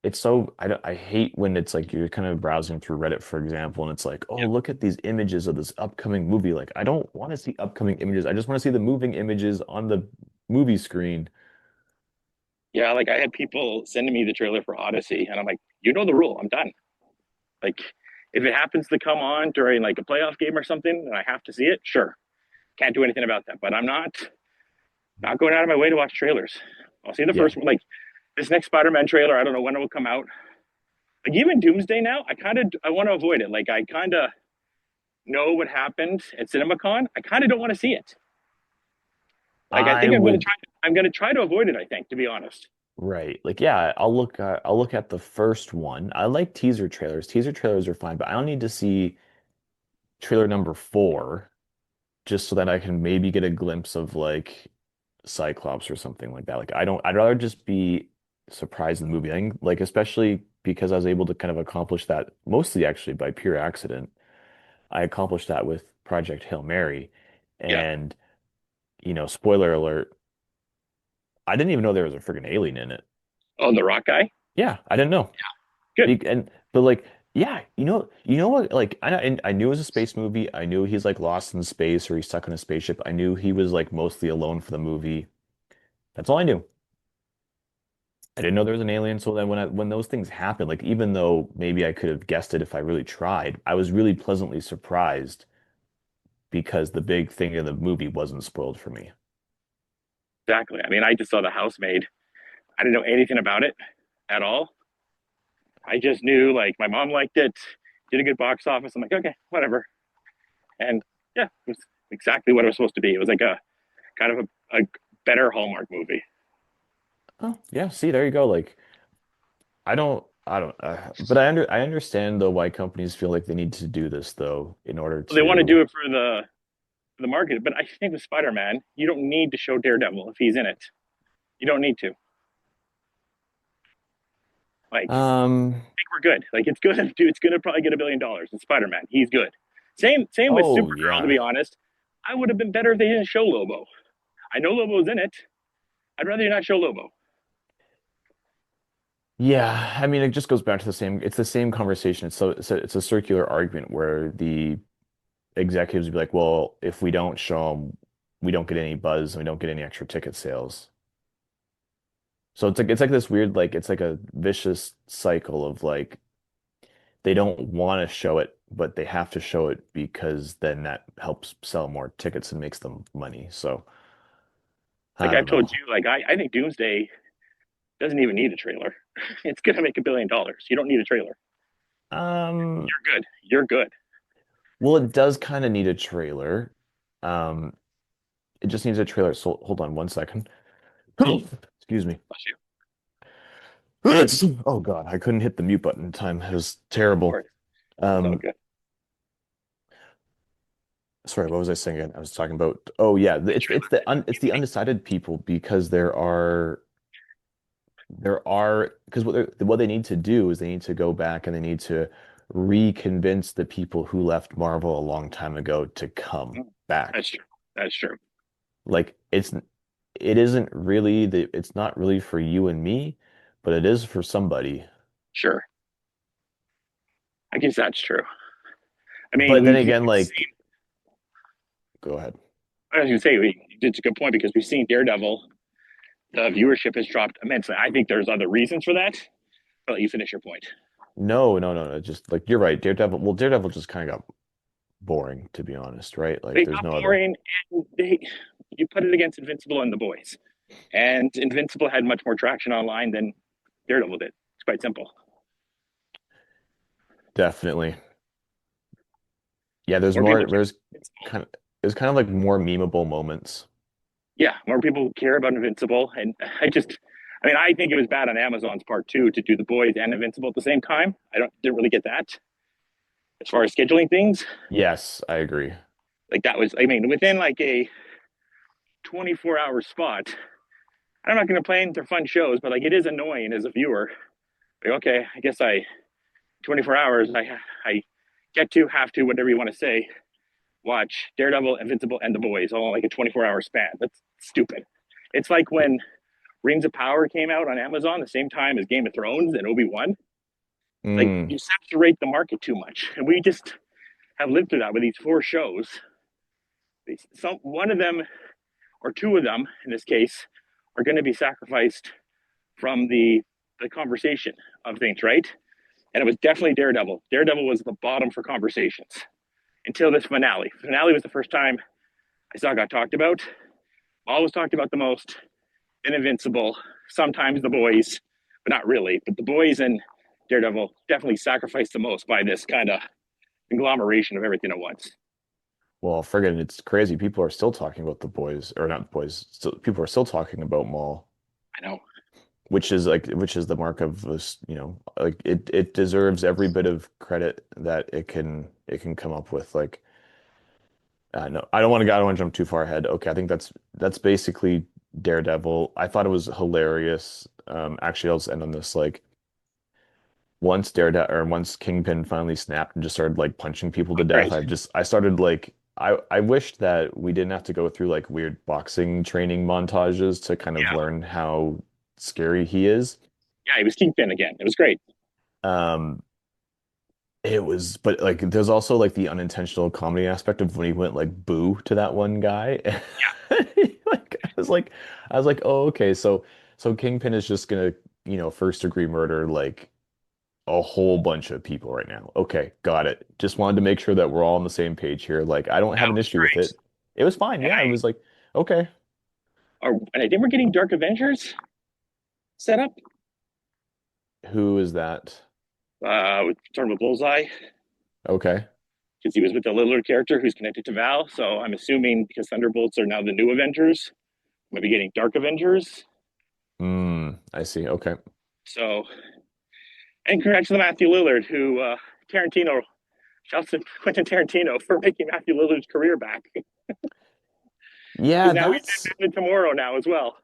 it's so I hate when it's like you're kind of browsing through Reddit, for example, and it's like, oh, Yeah. look at these images of this upcoming movie. Like, I don't want to see upcoming images. I just want to see the moving images on the movie screen. Yeah, like I had people sending me the trailer for Odyssey, and I'm like, you know the rule. I'm done. Like, if it happens to come on during like a playoff game or something, and I have to see it, sure, can't do anything about that. But I'm not going out of my way to watch trailers. I'll see the Yeah. first one. Like this next Spider-Man trailer, I don't know when it will come out. Like even Doomsday now, I want to avoid it. Like I kind of know what happened at CinemaCon. I kind of don't want to see it. Like I I think would I'm gonna try to avoid it. I think, to be honest. Right. Like, yeah, I'll look at the first one. I like teaser trailers. Teaser trailers are fine, but I don't need to see trailer number 4 just so that I can maybe get a glimpse of like Cyclops or something like that. Like I'd rather just be surprised in the movie. I think like especially because I was able to kind of accomplish that mostly actually by pure accident. I accomplished that with Project Hail Mary. Yeah. And, spoiler alert, I didn't even know there was a freaking alien in it. Oh, the Rock guy. Yeah, I didn't know. Good. But like, yeah, you know what? Like, I knew it was a space movie. I knew he's like lost in space or he's stuck in a spaceship. I knew he was like mostly alone for the movie. That's all I knew. I didn't know there was an alien. So then when those things happen, like even though maybe I could have guessed it if I really tried, I was really pleasantly surprised because the big thing in the movie wasn't spoiled for me. Exactly. I mean, I just saw The Housemaid. I didn't know anything about it at all. I just knew like my mom liked it, did a good box office. I'm like, okay, whatever. And yeah, it was exactly what it was supposed to be. It was like a kind of a better Hallmark movie. Oh, yeah. See, there you go. Like, but I understand though why companies feel like they need to do this though in order They want to to. do it for the market, but I think with Spider-Man, you don't need to show Daredevil if he's in it. You don't need to. Like, Um, I think we're good. Like, it's good. Dude, it's gonna probably get $1 billion. It's Spider-Man. He's good. Same with oh Supergirl. To be yeah. honest, I would have been better if they didn't show Lobo. I know Lobo's in it. I'd rather you not show Lobo. Yeah, I mean, it just goes back to it's the same conversation. It's a circular argument where the executives would be like, well, if we don't show them, we don't get any buzz and we don't get any extra ticket sales. So it's like this weird, like, it's like a vicious cycle of like, they don't want to show it, but they have to show it because then that helps sell more tickets and makes them money. So Like I I've don't told know. you, like I think Doomsday doesn't even need a trailer. It's gonna make $1 billion. You don't need a trailer. Um, You're good. You're good. well, it does kind of need a trailer. Um, it just needs a trailer. So hold on 1 second. Excuse me. Bless you. Oh God, I couldn't hit the mute button in time. It was Of terrible. course. It's all Um, good. sorry, what was I saying again? I was talking about, oh yeah, The trailer. it's the undecided people because because what they need to do is they need to go back and they need to reconvince the people who left Marvel a long time ago to come That's back. true. That's true. Like it's not really for you and me, but it is for somebody. Sure. I guess that's true. I mean, But then we've again, seen. like, go ahead. I was going to say it's a good point because we've seen Daredevil. The viewership has dropped immensely. I think there's other reasons for that. But let you finish your point. No, no, no, no. Just like you're right. Daredevil just kind of got boring, to be honest, right? Like They there's got no other. boring, and you put it against Invincible and the boys, and Invincible had much more traction online than Daredevil did. It's quite simple. Definitely. Yeah, More people, kind of there's kind of like more memeable moments. yeah, more people care about Invincible, and I mean, I think it was bad on Amazon's part too to do the boys and Invincible at the same time. I didn't really get that as far as scheduling things. Yes, I agree. Like that was, I mean, within like a 24-hour spot. I'm not going to complain; they're fun shows, but like it is annoying as a viewer. Like, okay, I guess 24 hours. I get to have to whatever you want to say. Watch Daredevil, Invincible, and The Boys all in like a 24-hour span. That's stupid. It's like when Rings of Power came out on Amazon the same time as Game of Thrones and Obi-Wan. Like Mm. you saturate the market too much, and we just have lived through that with these four shows. Some one of them or two of them, in this case, are going to be sacrificed from the conversation of things, right? And it was definitely Daredevil. Daredevil was the bottom for conversations until this finale. Finale was the first time I saw it got talked about. Maul was talked about the most. Then Invincible, sometimes the boys, but not really. But the boys and Daredevil definitely sacrificed the most by this kind of conglomeration of everything at once. Well, friggin', it's crazy. People are still talking about the boys, or not the boys. Still, people are still talking about Maul, I know. which is the mark of this, like it deserves every bit of credit that it can come up with. Like, no, I don't want to jump too far ahead. Okay, I think that's basically Daredevil. I thought it was hilarious. Actually, I'll just end on this. Like, once Kingpin finally snapped and just started like punching people to death, Right. I started like I wished that we didn't have to go through like weird boxing training montages to kind of Yeah. learn how scary he is. Yeah, he was Kingpin again. It was great. Um, but like there's also like the unintentional comedy aspect of when he went like boo to that one guy. Like I was like, oh, okay, so Kingpin is just gonna, first degree murder like a whole bunch of people right now. Okay, got it. Just wanted to make sure that we're all on the same page here. Like, I don't That have an was issue with great. it. It was fine. And Yeah, it was like, okay, and I think we're getting Dark Avengers set up. who is that? With sort of a bullseye Okay. because he was with the Lillard character who's connected to Val. So I'm assuming because Thunderbolts are now the new Avengers, we'll be getting Dark Avengers. I see. Okay. So, and congrats to Matthew Lillard, who Tarantino shouts at Quentin Tarantino for making Matthew Lillard's career back Yeah, because now he's in Batman Tomorrow now as well.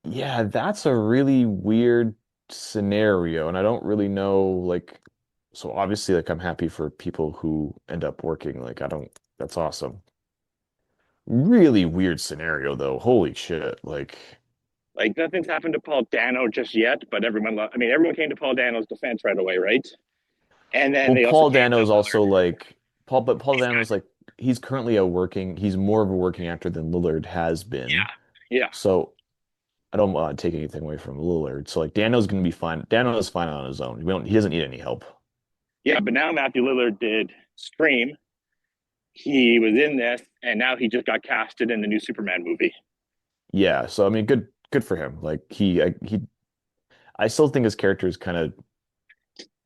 that's a really weird scenario, and I don't really know like so obviously like I'm happy for people who end up working. Like I don't that's awesome. Really weird scenario though. Holy shit. Like Like nothing's happened to Paul Dano just yet, but everyone came to Paul Dano's defense right away, right? And then well, they also Paul came Dano to is also Lillard. like Paul Dano is like he's more of a working actor than Lillard has been. Yeah, yeah, So I don't want to take anything away from Lillard. So like Dano's gonna be fine. Dano is fine on his own. He doesn't need any help. yeah. But now Matthew Lillard did Scream. He was in this, and now he just got casted in the new Superman movie. Yeah, so I mean good for him. Like I still think his character is kind of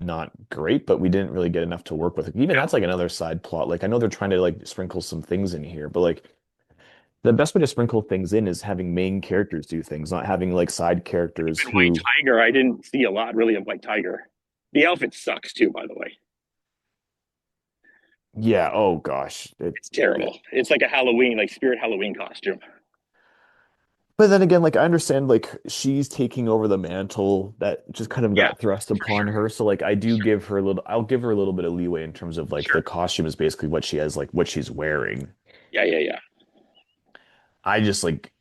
not great, but we didn't really get enough to work with. Even that's like another side plot. Like I know they're trying to like sprinkle some things in here, but like the best way to sprinkle things in is having main characters do things, not having like side characters And White who, Tiger, I didn't see a lot really of White Tiger. The outfit sucks too, by the way. yeah, oh gosh. It's terrible. It's like a Halloween, like spirit Halloween costume. But then again, like I understand like she's taking over the mantle that just kind of Yeah, got thrust for upon sure. her. So like I do give her a little I'll give her a little bit of leeway in terms of like Sure. the costume is basically what she has, like what she's wearing. Yeah, yeah, yeah. I just like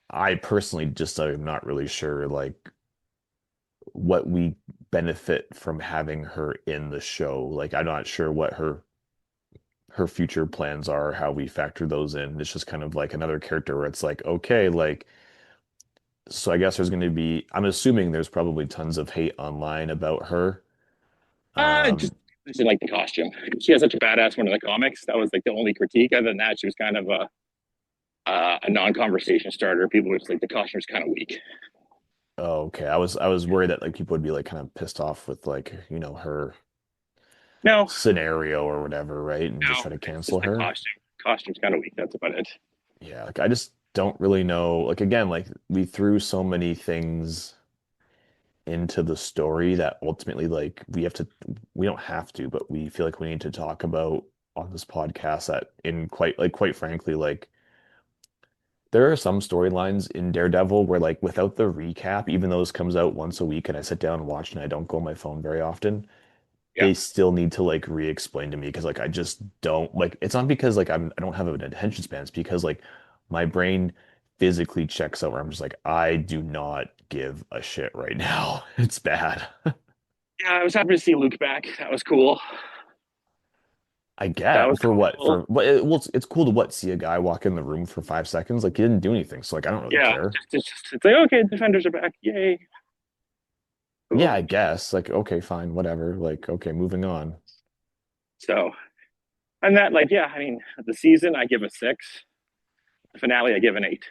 I personally just am not really sure like what we benefit from having her in the show. Like I'm not sure what her future plans are, how we factor those in. It's just kind of like another character where it's like, okay, like so I guess there's going to be, I'm assuming there's probably tons of hate online about her. Just Um, I didn't like the costume. She has such a badass one in the comics. That was like the only critique. Other than that, she was kind of a non-conversation starter. People were just like the costume's kind of weak. oh, okay. I was worried that like people would be like kind of pissed off with like, her No, scenario or whatever, right? And just no, try to it's cancel just the her. costume. Costume's kind of weak. That's about it. Yeah, like I just don't really know. Like again, like we threw so many things into the story that ultimately like we don't have to, but we feel like we need to talk about on this podcast that in quite frankly, like there are some storylines in Daredevil where like without the recap, even though this comes out once a week and I sit down and watch and I don't go on my phone very often, Yeah, they still need to like re-explain to me because like I just don't like it's not because like I don't have an attention span, it's because like my brain physically checks out where I'm just like, I do not give a shit right now. It's bad. Yeah, I was happy to see Luke back. That was cool. I That get was for what cool. for what well it's cool to what see a guy walk in the room for 5 seconds like he didn't do anything so like I don't really Yeah, care. it's like okay, defenders are back. Yay. Yeah, Cool. I guess like okay fine whatever like okay moving on. So, and that, like, yeah, I mean, the season I give a 6. The finale I give an 8.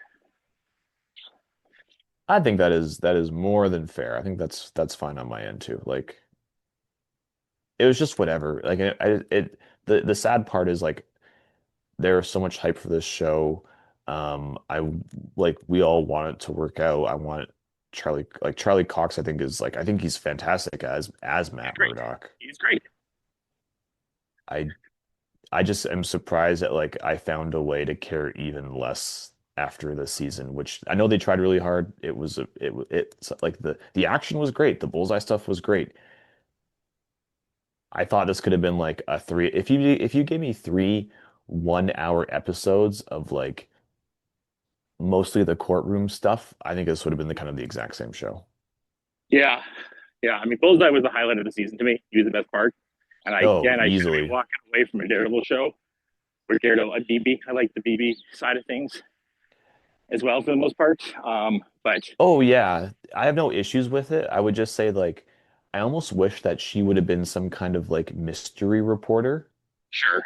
I think that is more than fair. I think that's fine on my end too. Like it was just whatever. Like the sad part is like there's so much hype for this show. I like we all want it to work out. I want Charlie Cox. I think he's fantastic as He's Matt great. Murdock. He's great. I I just am surprised that like I found a way to care even less after the season, which I know they tried really hard. It's like the action was great. The bullseye stuff was great. I thought this could have been like a three. If you gave me 3 1 hour episodes of like mostly the courtroom stuff, I think this would have been the kind of the exact same show. Yeah. Yeah. I mean, Bullseye was the highlight of the season to me. He was the best part. And Oh, I should be easily. walking away from a Daredevil show where Daredevil, a BB. I like the BB side of things as well for the most part. But Oh yeah, I have no issues with it. I would just say like I almost wish that she would have been some kind of like mystery reporter. sure.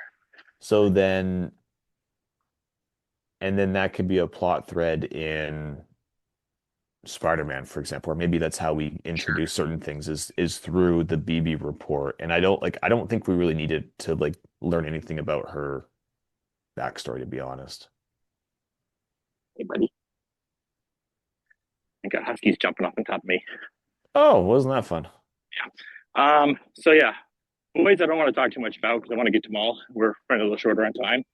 So then and then that could be a plot thread in Spider-Man, for example, or maybe that's how we introduce certain things is through the BB report. And I don't think we really needed to like learn anything about her backstory, to be honest. Hey, buddy. I got Huskies jumping up on top of me. Oh, wasn't that fun? So yeah, boys, I don't want to talk too much about because I want to get to Maul. We're running a little shorter on time.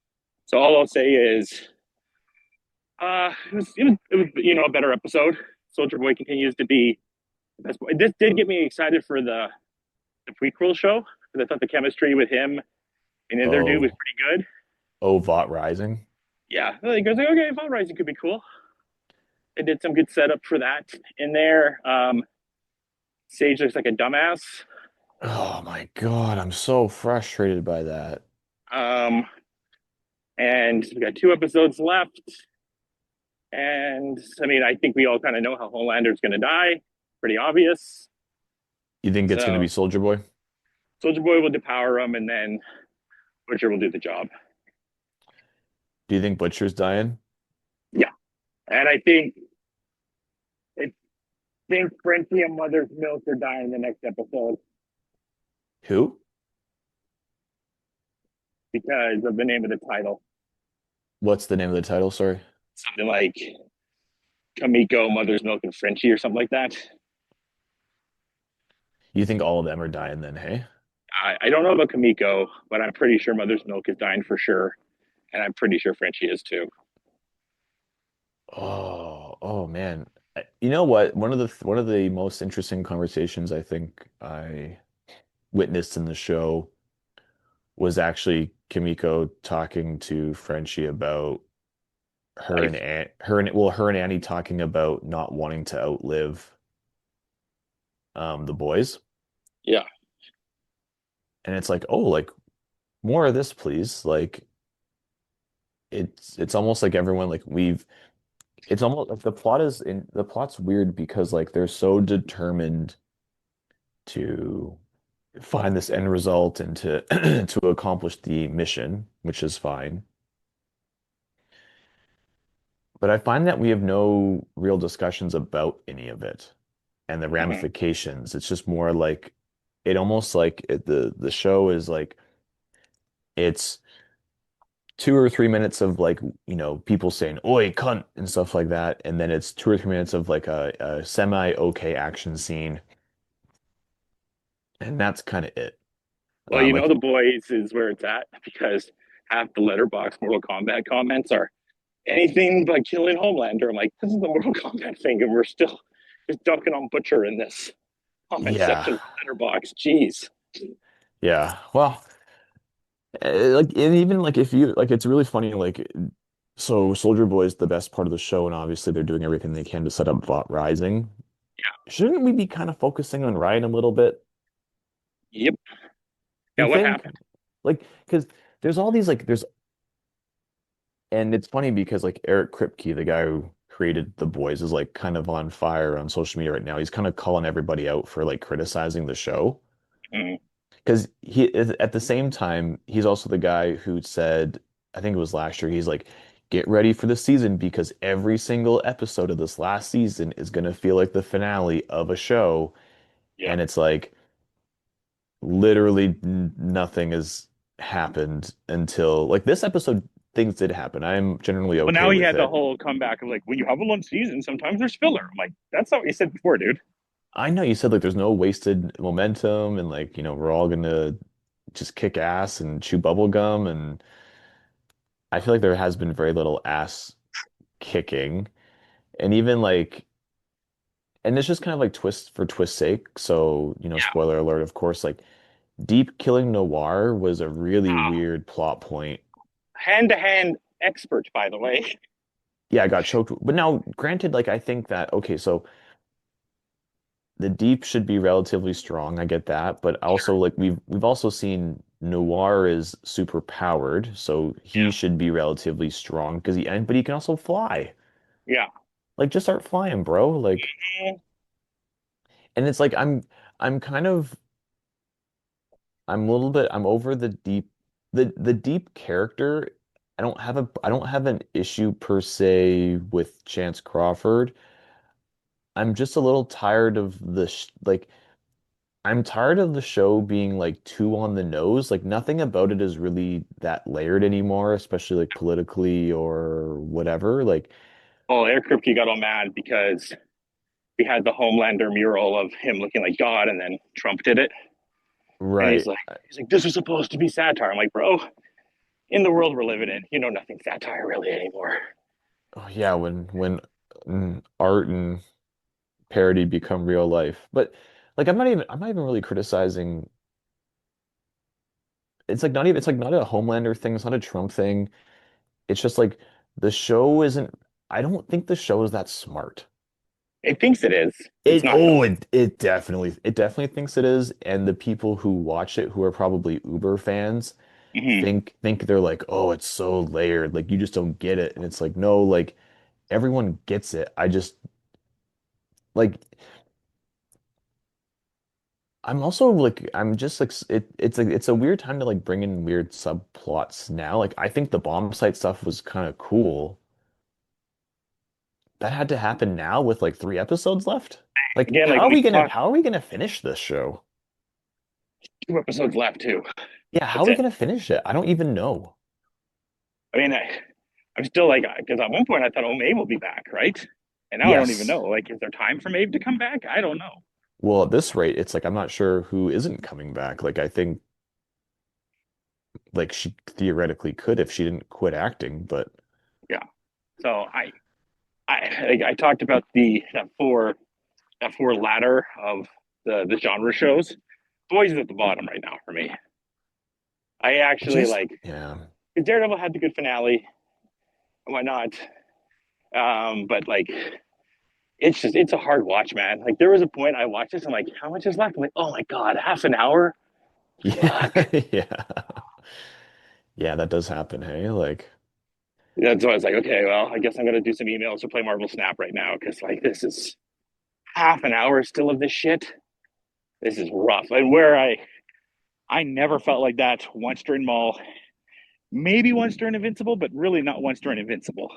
So all I'll say is, it was a better episode. Soldier Boy continues to be the best boy. This did get me excited for the prequel show because I thought the chemistry with him and the other dude was Oh, pretty good. oh, Vought Rising. Yeah, he goes like, okay, Fall Rising could be cool. They did some good setup for that in there. Sage looks like a dumbass. Oh my God, I'm so frustrated by that. Um, and we got 2 episodes left. And I mean, I think we all kind of know how Homelander's going to die. Pretty obvious. You think it's gonna So be Soldier Boy? Soldier Boy will depower him, and then Butcher will do the job. Do you think Butcher's dying? Yeah, and I think Frenchie and Mother's Milk are dying in the next episode Who? because of the name of the title. What's the name of the title? Sorry. Something like Kamiko, Mother's Milk, and Frenchie, or something like that. You think all of them are dying then, hey? I don't know about Kamiko, but I'm pretty sure Mother's Milk is dying for sure, and I'm pretty sure Frenchie is too. Oh man. You know what? One of the most interesting conversations I think I witnessed in the show was actually Kimiko talking to Frenchie about Life. her and Annie talking about not wanting to outlive the boys. Yeah. And it's like, oh, like more of this, please. Like it's almost like everyone like we've it's almost like the plot's weird because like they're so determined to find this end result and to to accomplish the mission, which is fine. But I find that we have no real discussions about any of it and the Mm-hmm. ramifications. It's just more like it almost like the show is like it's 2 or 3 minutes of like people saying "Oi, cunt" and stuff like that, and then it's 2 or 3 minutes of like a semi okay action scene, and that's kind of it. Well, Like the boys is where it's at because half the letterbox Mortal Kombat comments are anything but killing Homelander. I'm like, this is the Mortal Kombat thing, and we're still just dunking on Butcher in this comment yeah, section of the letterbox. Jeez. yeah. Well, like and even like if you like, it's really funny like. So Soldier Boy is the best part of the show, and obviously they're doing everything they can to set up Vought Rising. Shouldn't we be kind of focusing on Ryan a little bit? Yep. Yeah. You What think? happened? Like, because there's all these like there's and it's funny because like Eric Kripke, the guy who created The Boys, is like kind of on fire on social media right now. He's kind of calling everybody out for like criticizing the show. Mm, Because he is at the same time, he's also the guy who said, I think it was last year, he's like, get ready for the season because every single episode of this last season is going to feel like the finale of a show. yeah. And it's like literally nothing has happened until like this episode, things did happen. I'm generally Well, okay now he with had the it. whole comeback of like, when you have a long season, sometimes there's filler. I'm like, that's not what you said before, dude. I know you said like there's no wasted momentum and like, we're all gonna just kick ass and chew bubble gum and I feel like there has been very little ass kicking and even like and it's just kind of like twist for twist's sake. So, Yeah. spoiler alert, of course, like Deep killing Noir was a really weird plot point. Hand to hand expert, by the way. Yeah, I got choked. But now, granted, like I think that okay, so the Deep should be relatively strong. I get that, but also like we've also seen Noir is super powered, so he should be relatively strong because but he can also fly. Yeah. Like just start flying, bro. Like Mm, and it's like I'm kind of I'm a little bit I'm over the Deep character. I don't have an issue per se with Chance Crawford. I'm just a little tired of the sh like I'm tired of the show being like too on the nose. Like nothing about it is really that layered anymore, especially like politically or whatever. Like well, Eric Kripke got all mad because we had the Homelander mural of him looking like God, and then Trump did it, and right. he's like, this was supposed to be satire. I'm like, bro, in the world we're living in, nothing satire really anymore. Oh yeah, when art and parody become real life. But like I'm not even really criticizing it's like not a Homelander thing, it's not a Trump thing. It's just like the show isn't I don't think the show is that smart. It thinks it is. It's It not though. oh it definitely thinks it is, and the people who watch it who are probably Uber fans Hmm. think they're like, oh, it's so layered, like you just don't get it. And it's like, no, like everyone gets it. I just like I'm also like I'm just like it's a weird time to like bring in weird subplots now. Like I think the bomb site stuff was kind of cool. That had to happen now with like 3 episodes left. Like Again, like we talked, how are we gonna finish this show? 2 episodes left too. Yeah, how are That's we it. gonna finish it? I don't even know. I mean, I'm still like, because at one point I thought, oh, May will be back, right? And now I don't even Yes. know. Like, is there time for Maeve to come back? I don't know. Well, at this rate, it's like I'm not sure who isn't coming back. Like I think like she theoretically could if she didn't quit acting, but Yeah. So I talked about the that four ladder of the genre shows. Boys is at the bottom right now for me. I it actually just like yeah. Daredevil had the good finale and whatnot. But like it's a hard watch, man. Like there was a point I watched this, I'm like, how much is left? I'm like, oh my god, half an hour? Yeah. Fuck. Yeah. Yeah, that does happen, hey? Like That's why I was like, okay, well, I guess I'm gonna do some emails or play Marvel Snap right now because like this is half an hour still of this shit. This is rough. And where I never felt like that once during Maul, maybe once during Invincible, but really not once during Invincible.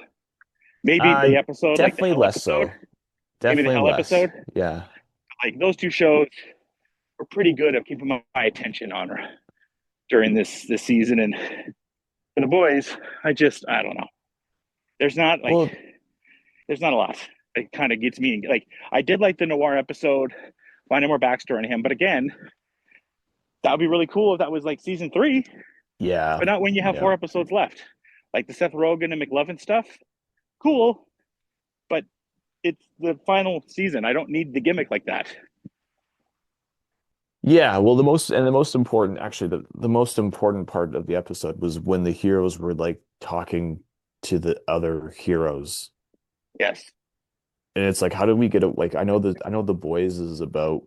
Maybe uh the episode, like the definitely Hell less episode, so. maybe the Definitely Hell less. episode. Yeah. Like those two shows were pretty good at keeping my attention on her during this season. And for the boys, I don't know. There's not like Well, there's not a lot. It kind of gets me like I did like the Noir episode, finding more backstory on him. But again, that would be really cool if that was like season three, yeah. but not when you have Yeah. 4 episodes left. Like the Seth Rogen and McLovin stuff, cool, but it's the final season. I don't need the gimmick like that. Yeah, well, the most important, actually, the most important part of the episode was when the heroes were like talking. to the other heroes. Yes. And it's like, how do we get it? Like, I know the boys is about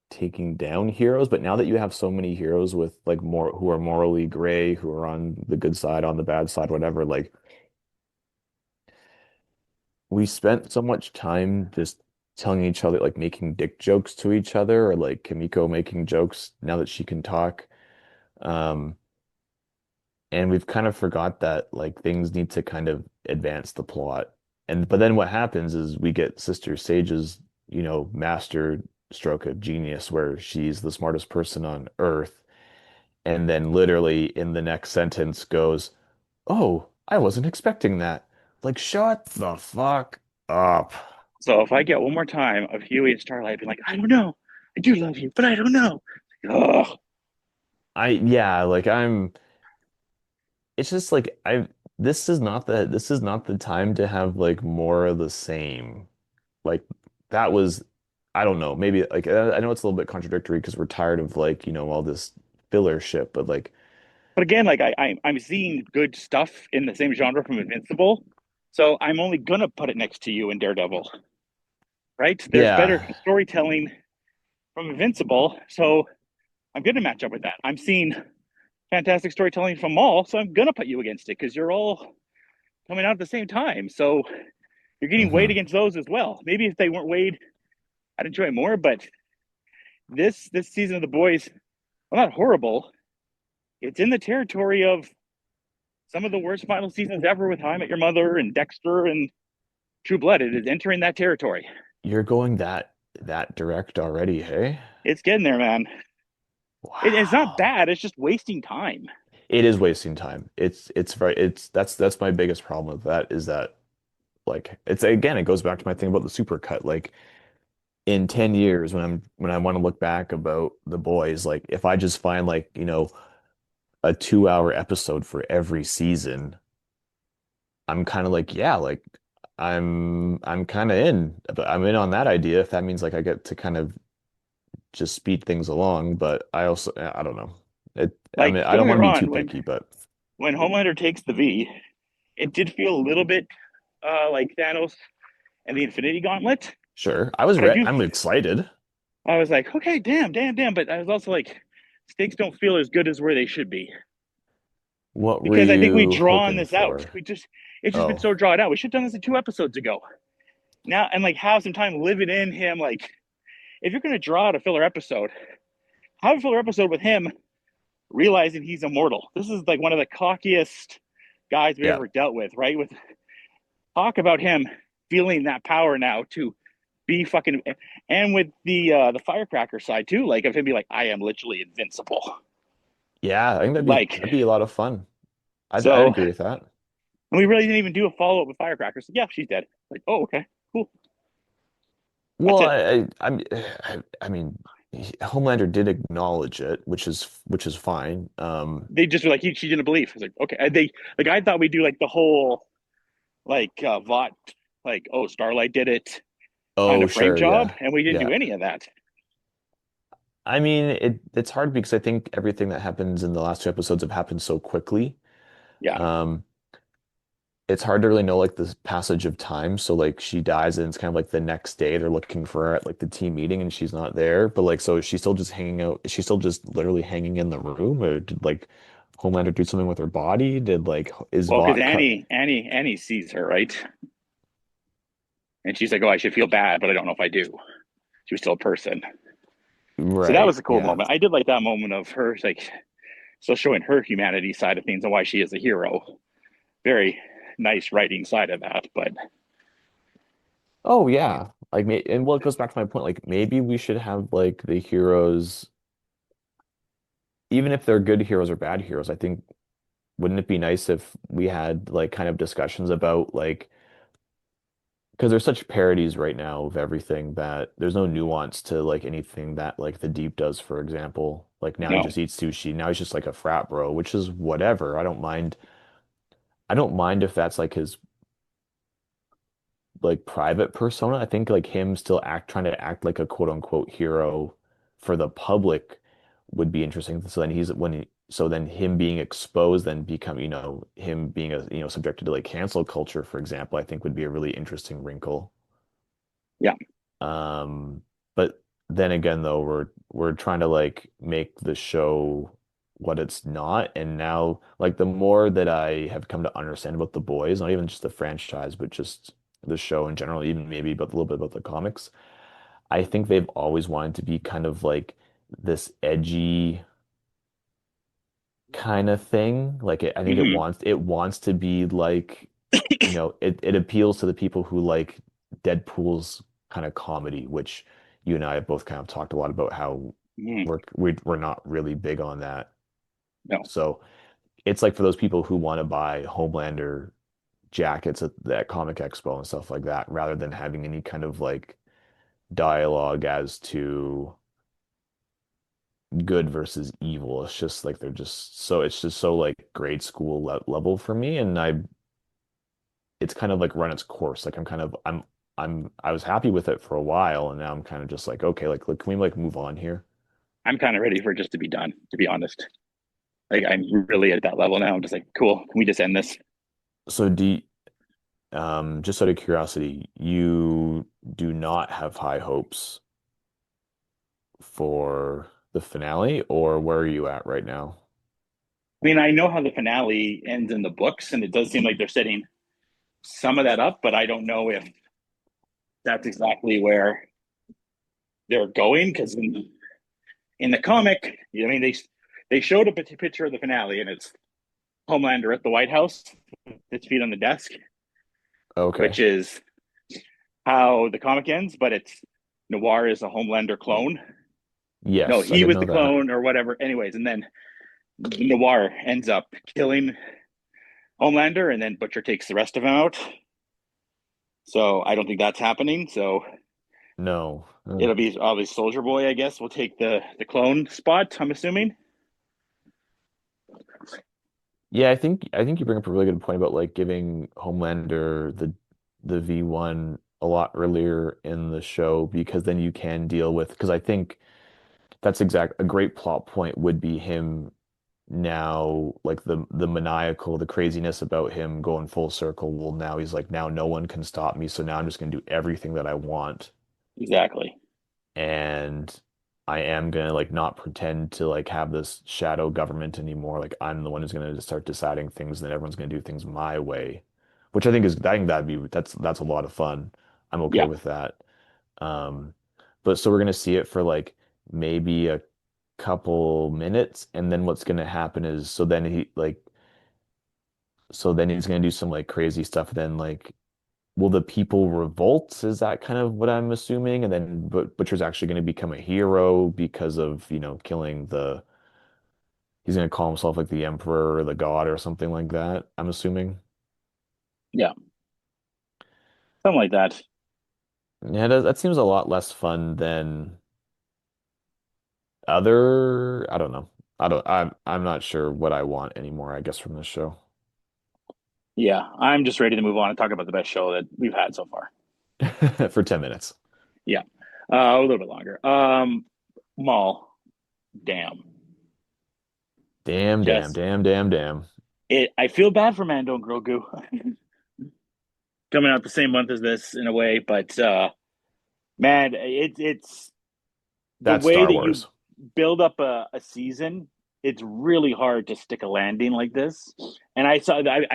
taking down heroes, but now that you have so many heroes with like more who are morally gray, who are on the good side, on the bad side, whatever, like we spent so much time just telling each other, like making dick jokes to each other, or like Kimiko making jokes now that she can talk. Um, and we've kind of forgot that like things need to kind of advance the plot. And but then what happens is we get Sister Sage's, master stroke of genius where she's the smartest person on Earth, and then literally in the next sentence goes, "Oh, I wasn't expecting that." Like, shut the fuck up. So if I get one more time of Huey and Starlight being like, I don't know, I do love you, but I don't know. Ugh. Yeah, like it's just like this is not the time to have like more of the same. Like that was, I don't know, maybe like I know it's a little bit contradictory because we're tired of like, all this filler shit, but like, But again, like I'm seeing good stuff in the same genre from Invincible, so I'm only gonna put it next to you in Daredevil, right? There's better yeah, storytelling from Invincible, so I'm gonna match up with that. I'm seeing fantastic storytelling from Maul, so I'm gonna put you against it because you're all coming out at the same time. So you're getting weighed hmm against those as well. Maybe if they weren't weighed, I'd enjoy it more. But this season of the boys, well, not horrible. It's in the territory of some of the worst final seasons ever with How I Met Your Mother and Dexter and True Blood. It is entering that territory. you're going that direct already, hey? It's getting there, man. It's not Wow. bad. It's just wasting time. It is wasting time. It's very that's my biggest problem with that is that like it's again it goes back to my thing about the supercut. Like in 10 years when I want to look back about the boys, like if I just find like, a 2 hour episode for every season, I'm kind of like, yeah, like I'm kind of in. But I'm in on that idea if that means like I get to kind of just speed things along, but I also I don't know. I Like, mean, I don't don't get me want to be wrong. too picky, but When Homelander takes the V, it did feel a little bit like Thanos and the Infinity Gauntlet. sure. But I do. I'm excited. I was like, okay, damn, damn, damn. But I was also like, stakes don't feel as good as where they should be What were because I think we you drawn hoping this out. for? It's just been Oh, so drawn out. We should have done this 2 episodes ago now, and like have some time living in him. Like, if you're gonna draw out a filler episode, have a filler episode with him realizing he's immortal. This is like one of the cockiest guys we yeah. ever dealt with, right? With talk about him feeling that power now to be fucking, and with the firecracker side too, like of him be like, I am literally invincible. Yeah, I think Like, that'd be a lot of fun. I'd so, agree with that. and we really didn't even do a follow up with firecracker. So yeah, she's dead. Like, oh, okay, cool. That's Well, it. I mean, Homelander did acknowledge it, which is fine. They just were like, she didn't believe. It's like, okay. And they, like, I thought we'd do like the whole, like, Vought, like, oh, Starlight did it kind Oh, of frame sure, job. yeah, And we didn't yeah. do any of that. I mean, it's hard because I think everything that happens in the last two episodes have happened so quickly. Yeah. Um, it's hard to really know like the passage of time. So like she dies and it's kind of like the next day they're looking for her at like the team meeting and she's not there. But like so is she still just hanging out? Is she still just literally hanging in the room? Or did like Homelander do something with her body? Did like is Well, because Vought cut? Annie sees her, right? And she's like, oh, I should feel bad, but I don't know if I do. She was still a person. So that Right. was a cool Yeah. moment. I did like that moment of her, like, still showing her humanity side of things and why she is a hero. Very nice writing side of that. But Oh yeah. Like and well it goes back to my point. Like maybe we should have like the heroes, even if they're good heroes or bad heroes, I think wouldn't it be nice if we had like kind of discussions about like because there's such parodies right now of everything that there's no nuance to like anything that like the Deep does, for example. Like now he no. just eats sushi. Now he's just like a frat bro, which is whatever. I don't mind. I don't mind if that's like his like private persona. I think like him still trying to act like a quote unquote hero for the public would be interesting. So then so then him being exposed, then become, him being subjected to like cancel culture, for example, I think would be a really interesting wrinkle. Yeah. Um, but then again, though, we're trying to like make the show what it's not, and now like the more that I have come to understand about the boys, not even just the franchise, but just the show in general, even maybe about a little bit about the comics, I think they've always wanted to be kind of like this edgy kind of thing. Like I think it Hmm. wants to be like, it appeals to the people who like Deadpool's kind of comedy, which you and I have both kind of talked a lot about how Hmm. we're not really big on that. No, So it's like for those people who want to buy Homelander jackets at that comic expo and stuff like that, rather than having any kind of like dialogue as to good versus evil. It's just like it's just so like grade school level for me, and it's kind of like run its course. Like I was happy with it for a while, and now I'm kind of just like, okay, like look, can we like move on here? I'm kind of ready for it just to be done, to be honest. Like I'm really at that level now. I'm just like, cool, can we just end this? So just out of curiosity, you do not have high hopes for the finale, or where are you at right now? I mean, I know how the finale ends in the books, and it does seem like they're setting some of that up, but I don't know if that's exactly where they're going. Because in the comic, I mean, they showed a picture of the finale, and it's Homelander at the White House, his feet on the desk, Okay. which is how the comic ends, but it's Noir is a Homelander clone. No, Yes, I he did was know the that. clone or whatever. Anyways, and then Noir ends up killing Homelander, and then Butcher takes the rest of him out. So I don't think that's happening. So No. it'll be obviously Soldier Boy, I guess, will take the clone spot. I'm assuming. Yeah, I think you bring up a really good point about like giving Homelander the V1 a lot earlier in the show, because then you can deal with, because I think that's a great plot point would be him now, like the maniacal, the craziness about him going full circle. Well, now he's like, now no one can stop me, so now I'm just gonna do everything that I want, Exactly. and I am gonna like not pretend to like have this shadow government anymore. Like I'm the one who's gonna start deciding things, and then everyone's gonna do things my way, which I think that's a lot of fun. I'm okay Yeah. with that. Um, but so we're gonna see it for like maybe a couple minutes, and then what's gonna happen is, so then he's gonna do some like crazy stuff. Then like, will the people revolt? Is that kind of what I'm assuming? And then Butcher's actually gonna become a hero because of, killing he's gonna call himself like the Emperor or the God or something like that, I'm assuming. Yeah. Something like that. Yeah, that seems a lot less fun than I don't know. I'm not sure what I want anymore, I guess, from this show. Yeah. I'm just ready to move on and talk about the best show that we've had so far. For 10 minutes. Yeah. A little bit longer. Maul. Damn. Damn, damn, Just damn, damn, damn. it. I feel bad for Mando and Grogu coming out the same month as this in a way, but man, it's the That's way Star that you Wars. build up a season. It's really hard to stick a landing like this. And I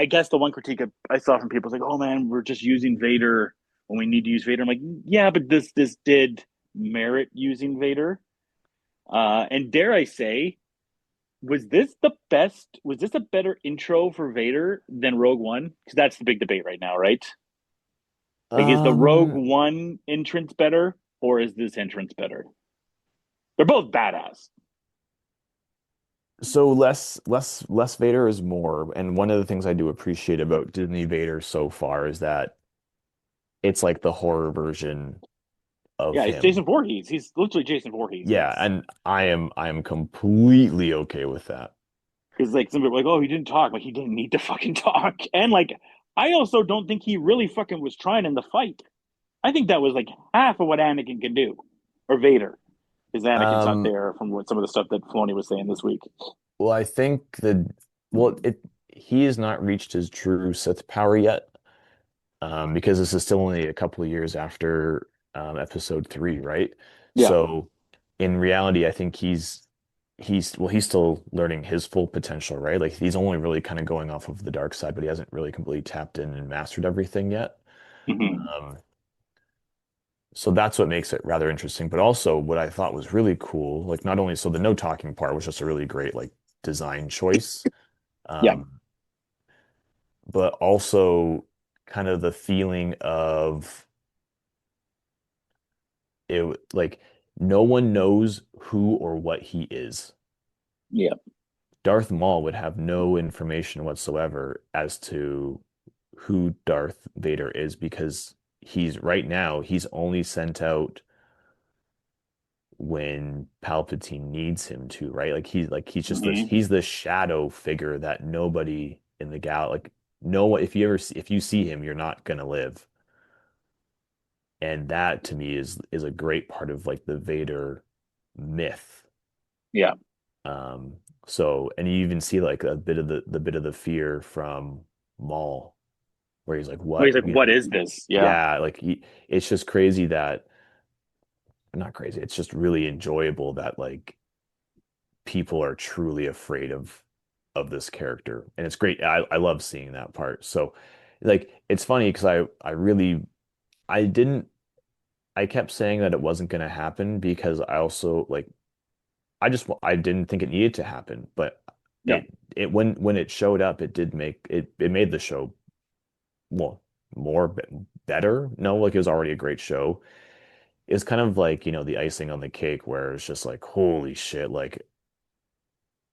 guess the one critique I saw from people is like, "Oh man, we're just using Vader when we need to use Vader." I'm like, "Yeah, but this did merit using Vader." And dare I say, was this the best? Was this a better intro for Vader than Rogue One? Because that's the big debate right now, right? Like, is the Rogue Um, One entrance better, or is this entrance better? They're both badass. so less Vader is more. And one of the things I do appreciate about Disney Vader so far is that it's like the horror version of Yeah, it's him. Jason Voorhees. He's literally Jason Voorhees. Yeah, It's and I am completely okay with that. because like some people are like, oh, he didn't talk. Like he didn't need to fucking talk. And like, I also don't think he really fucking was trying in the fight. I think that was like half of what Anakin can do, or Vader, because Anakin's not Um, there from what some of the stuff that Filoni was saying this week. Well, I think it he has not reached his true Sith power yet, because this is still only a couple of years after episode 3, right? Yeah. So in reality, I think he's still learning his full potential, right? Like he's only really kind of going off of the dark side, but he hasn't really completely tapped in and mastered everything yet. Hmm. Um, so that's what makes it rather interesting. But also what I thought was really cool, like not only so the no talking part was just a really great like design choice. Yeah. Um, but also kind of the feeling of it like no one knows who or what he is. Yeah. Darth Maul would have no information whatsoever as to who Darth Vader is because he's right now he's only sent out when Palpatine needs him to, right? Like he's just this Hmm. he's the shadow figure that nobody in the gal like no one if you see him, you're not gonna live. And that to me is a great part of like the Vader myth. Yeah. Um, so and you even see like a bit of the bit of the fear from Maul, where he's like, Well, he's "What?" like, You what know, is this? Yeah. yeah, it's just crazy that not crazy. It's just really enjoyable that like people are truly afraid of this character, and it's great. I love seeing that part. So, like, it's funny because I really I didn't I kept saying that it wasn't going to happen because I also like I didn't think it needed to happen, but Yeah. when it showed up, it did make it made the show well more better. No, like it was already a great show. It's kind of like, the icing on the cake where it's just like, holy shit, like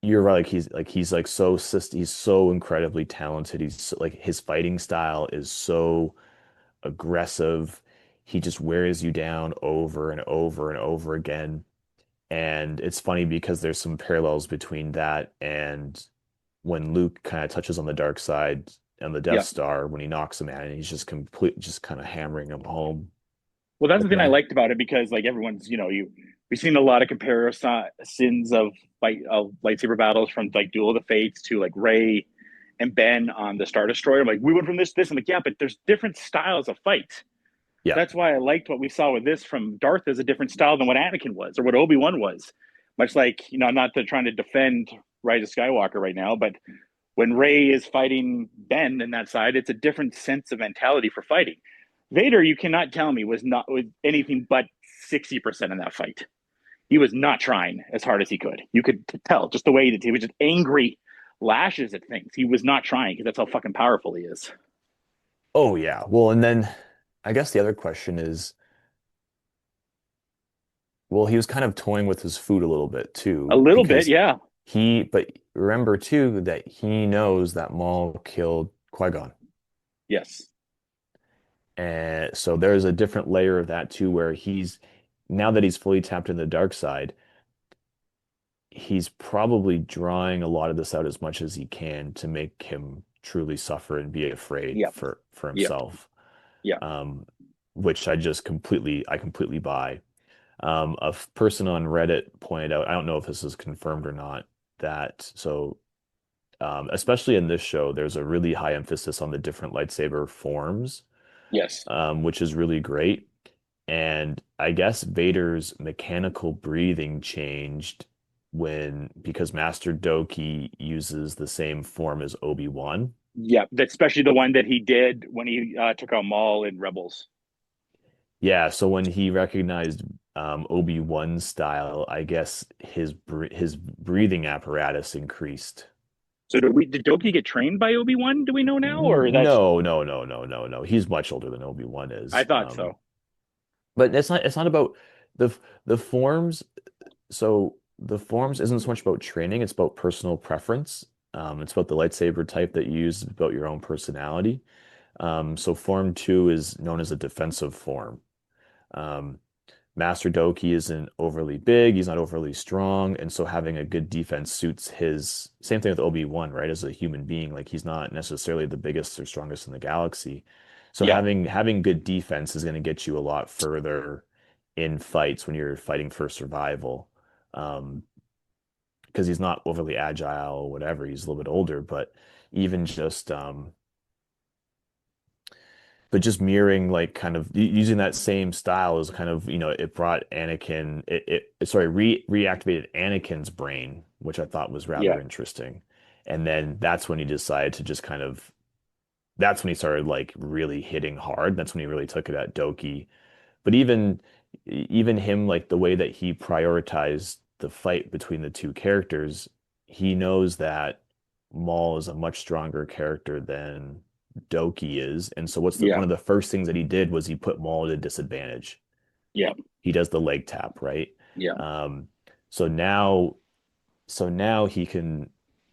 you're right, he's like he's so incredibly talented. Like his fighting style is so aggressive. He just wears you down over and over and over again. And it's funny because there's some parallels between that and when Luke kind of touches on the dark side on the Death Yeah. Star when he knocks him out and he's just kind of hammering him home. Well, that's the But thing I then, liked about it because like everyone's, we've seen a lot of comparisons of lightsaber battles from like Duel of the Fates to like Rey and Ben on the Star Destroyer. Like we went from this. I'm like, yeah, but there's different styles of fight. yeah, That's why I liked what we saw with this from Darth as a different style than what Anakin was or what Obi-Wan was. Much like, I'm not trying to defend Rise of Skywalker right now, but when Rey is fighting Ben in that side, it's a different sense of mentality for fighting. Vader, you cannot tell me was anything but 60% in that fight. He was not trying as hard as he could. You could tell just the way that he was just angry, lashes at things. He was not trying because that's how fucking powerful he is. oh yeah. Well, and then I guess the other question is, well, he was kind of toying with his food a little bit A too, little bit, because yeah. but remember too that he knows that Maul killed Qui-Gon. Yes. And so there's a different layer of that too, where now that he's fully tapped in the dark side, he's probably drawing a lot of this out as much as he can to make him truly suffer and be afraid Yep. for Yep. himself. Yeah. Um, which I completely buy. A person on Reddit pointed out, I don't know if this is confirmed or not, that especially in this show, there's a really high emphasis on the different lightsaber forms, Yes. which is really great. And I guess Vader's mechanical breathing changed because Master Doki uses the same form as Obi-Wan. Yeah, especially the one that he did when he took out Maul in Rebels. Yeah, so when he recognized Obi-Wan's style, I guess his breathing apparatus increased. So did Doki get trained by Obi-Wan? Do we know now, or that's? No, no, no, no, no, no. He's much older than Obi-Wan I is. thought so. But it's not about the the forms. So the forms isn't so much about training, it's about personal preference. It's about the lightsaber type that you use, it's about your own personality. So form two is known as a defensive form. Um, Master Doki isn't overly big, he's not overly strong, and so having a good defense suits his same thing with Obi-Wan, right? As a human being, like he's not necessarily the biggest or strongest in the galaxy. So Yeah, having good defense is going to get you a lot further in fights when you're fighting for survival. Um, because he's not overly agile or whatever. He's a little bit older, but even just but just mirroring like kind of using that same style is kind of, it brought Anakin, sorry, reactivated Anakin's brain, which I thought was Yeah. rather interesting. And then that's when he decided to just kind of, that's when he started like really hitting hard. That's when he really took it at Doki. But even him, like the way that he prioritized the fight between the two characters, he knows that Maul is a much stronger character than Doki is. And so Yeah. one of the first things that he did was he put Maul at a disadvantage. Yeah. He does the leg tap, right? Yeah. Um, so now so now he can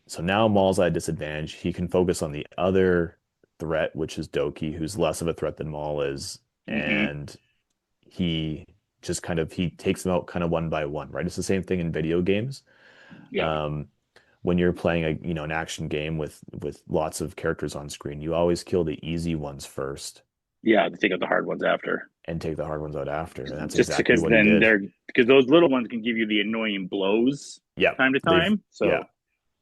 so now Maul's at a disadvantage. He can focus on the other threat, which is Doki, who's less of a threat than Maul is, Hmm. and he just kind of he takes them out kind of one by one, right? It's the same thing in video games. Yeah. Um, when you're playing an action game with lots of characters on screen, you always kill the easy ones first Yeah. To take out the hard ones after. and take the hard ones out after. And that's Just exactly because what he then did. they're because those little ones can give you the annoying blows Yeah, time to they've time. yeah, So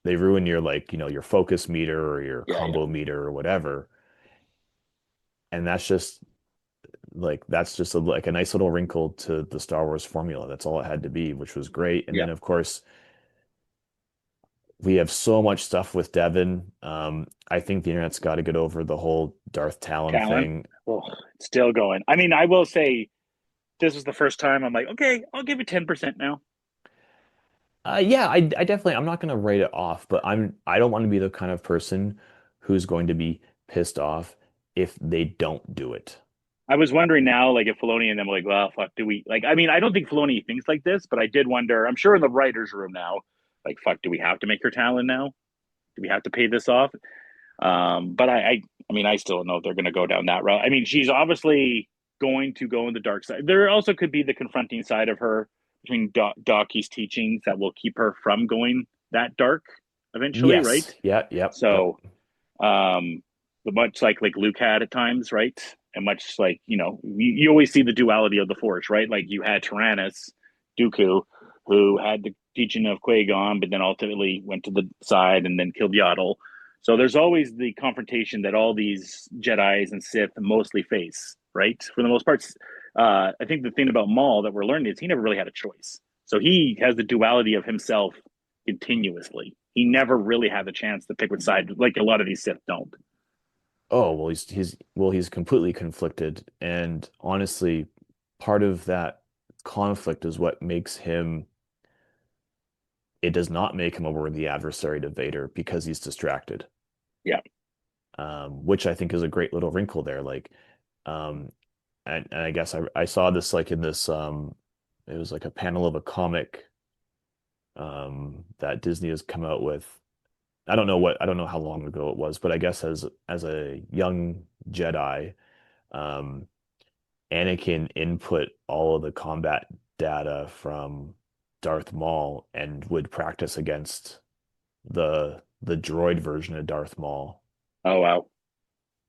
they ruin your like, your focus meter or your yeah, yeah, combo meter or whatever. And that's just like a nice little wrinkle to the Star Wars formula. That's all it had to be, which was great. And yeah. then of course we have so much stuff with Devan. I think the internet's got to get over the whole Darth Talon Talent. thing. Oh, it's still going. I mean, I will say this was the first time I'm like, okay, I'll give it 10% now. Yeah, I definitely, I'm not going to write it off, but I don't want to be the kind of person who's going to be pissed off if they don't do it. I was wondering now, like if Filoni and them were like, well, fuck, do we like? I mean, I don't think Filoni thinks like this, but I did wonder. I'm sure in the writers' room now, like, fuck, do we have to make her Talon now? Do we have to pay this off? But I mean, I still know they're going to go down that route. I mean, she's obviously going to go in the dark side. There also could be the confronting side of her between Doki's teachings that will keep her from going that dark eventually, right? Yes. Yeah, yep, yep. So, um, much like Luke had at times, right? And much like you always see the duality of the Force, right? Like you had Tyrannus, Dooku, who had the teaching of Qui-Gon, but then ultimately went to the side and then killed Yaddle. So there's always the confrontation that all these Jedi's and Sith mostly face, right? For the most part, I think the thing about Maul that we're learning is he never really had a choice. So he has the duality of himself continuously. He never really had the chance to pick which side, like a lot of these Sith don't. Oh, well, he's completely conflicted. And honestly, part of that conflict is what makes him, it does not make him a worthy adversary to Vader because he's distracted. Yeah. Which I think is a great little wrinkle there. Like, and I guess I saw this like in this, it was like a panel of a comic, that Disney has come out with. I don't know how long ago it was, but I guess as a young Jedi, um, Anakin input all of the combat data from Darth Maul and would practice against the droid version of Darth Maul. Oh wow.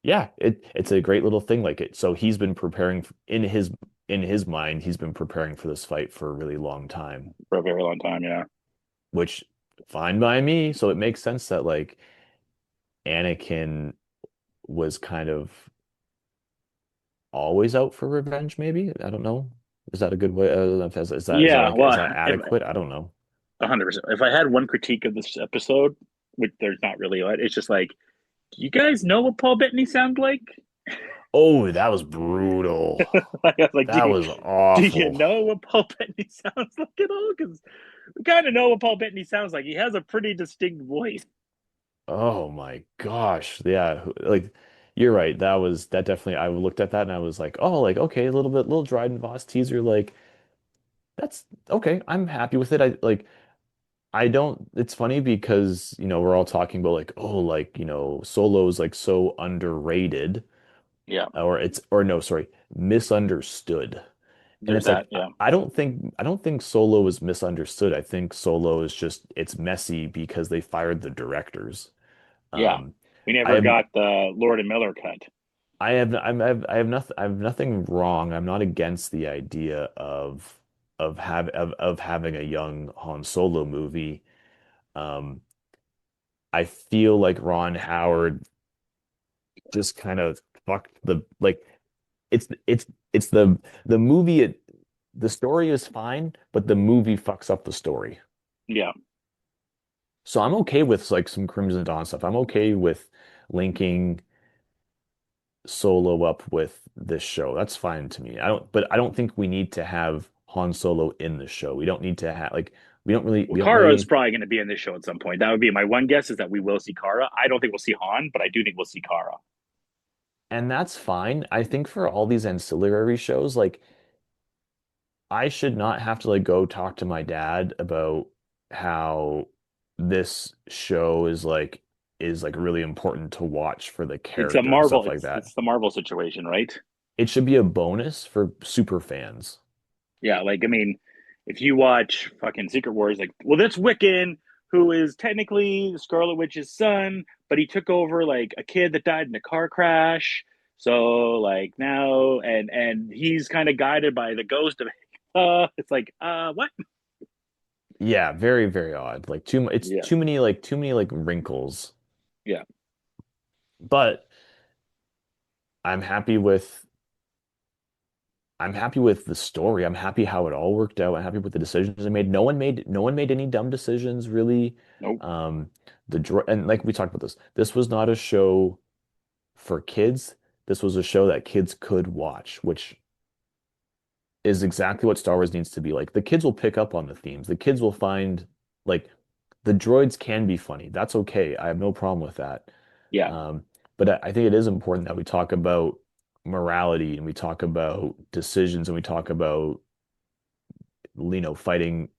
Yeah, it's a great little thing like it. So he's been preparing in his mind, he's been preparing for this fight for a really long time, For a very long time, yeah. which fine by me. So it makes sense that like Anakin was kind of always out for revenge, maybe. I don't know. Is that a good way? Yeah, Is well, that if adequate? I don't know. 100%. If I had one critique of this episode, which there's not really, it's just like, do you guys know what Paul Bettany sounds like? Oh, that was brutal. I was like, That was do you awful. know what Paul Bettany sounds like at all? Because we kind of know what Paul Bettany sounds like. He has a pretty distinct voice. Oh my gosh. Yeah, like you're right. That definitely I looked at that and I was like, "Oh, like okay, a little Dryden Voss teaser like that's okay. I'm happy with it." I don't it's funny because, we're all talking about like, oh, like, Solo is like so underrated Yeah, or no, sorry, misunderstood. And there's it's that. like Yeah, I don't think Solo is misunderstood. I think Solo is just it's messy because they fired the directors. yeah. Um, We I never have got the Lord and Miller cut. I have nothing wrong. I'm not against the idea of having a young Han Solo movie. Um, I feel like Ron Howard just kind of fucked the like it's the movie the story is fine, but the movie fucks up the story. Yeah. So I'm okay with like some Crimson Dawn stuff. I'm okay with linking Solo up with this show. That's fine to me. But I don't think we need to have Han Solo in the show. We don't need to have like Well, we don't Kara is really, probably going to be in this show at some point. That would be my one guess, is that we will see Kara. I don't think we'll see Han, but I do think we'll see Kara. and that's fine. I think for all these ancillary shows, like I should not have to like go talk to my dad about how this show is like really important to watch for the It's a character and Marvel. stuff like that. It's the Marvel situation, right? It should be a bonus for super fans. Yeah, like I mean, if you watch fucking Secret Wars, like, well, that's Wiccan, who is technically the Scarlet Witch's son, but he took over like a kid that died in a car crash. So like now, and he's kind of guided by the ghost of. It's like, what? Yeah, very, very odd. Like it's Yeah, too many like wrinkles. yeah, But I'm happy with I'm happy with the story. I'm happy how it all worked out. I'm happy with the decisions I made. No one made any dumb decisions really. nope, Um and like we talked about this. This was not a show for kids. This was a show that kids could watch, which is exactly what Star Wars needs to be like. The kids will pick up on the themes. The kids will find like the droids can be funny. That's okay. I have no problem with that. yeah, Um, but I think it is important that we talk about morality and we talk about decisions and we talk about, fighting,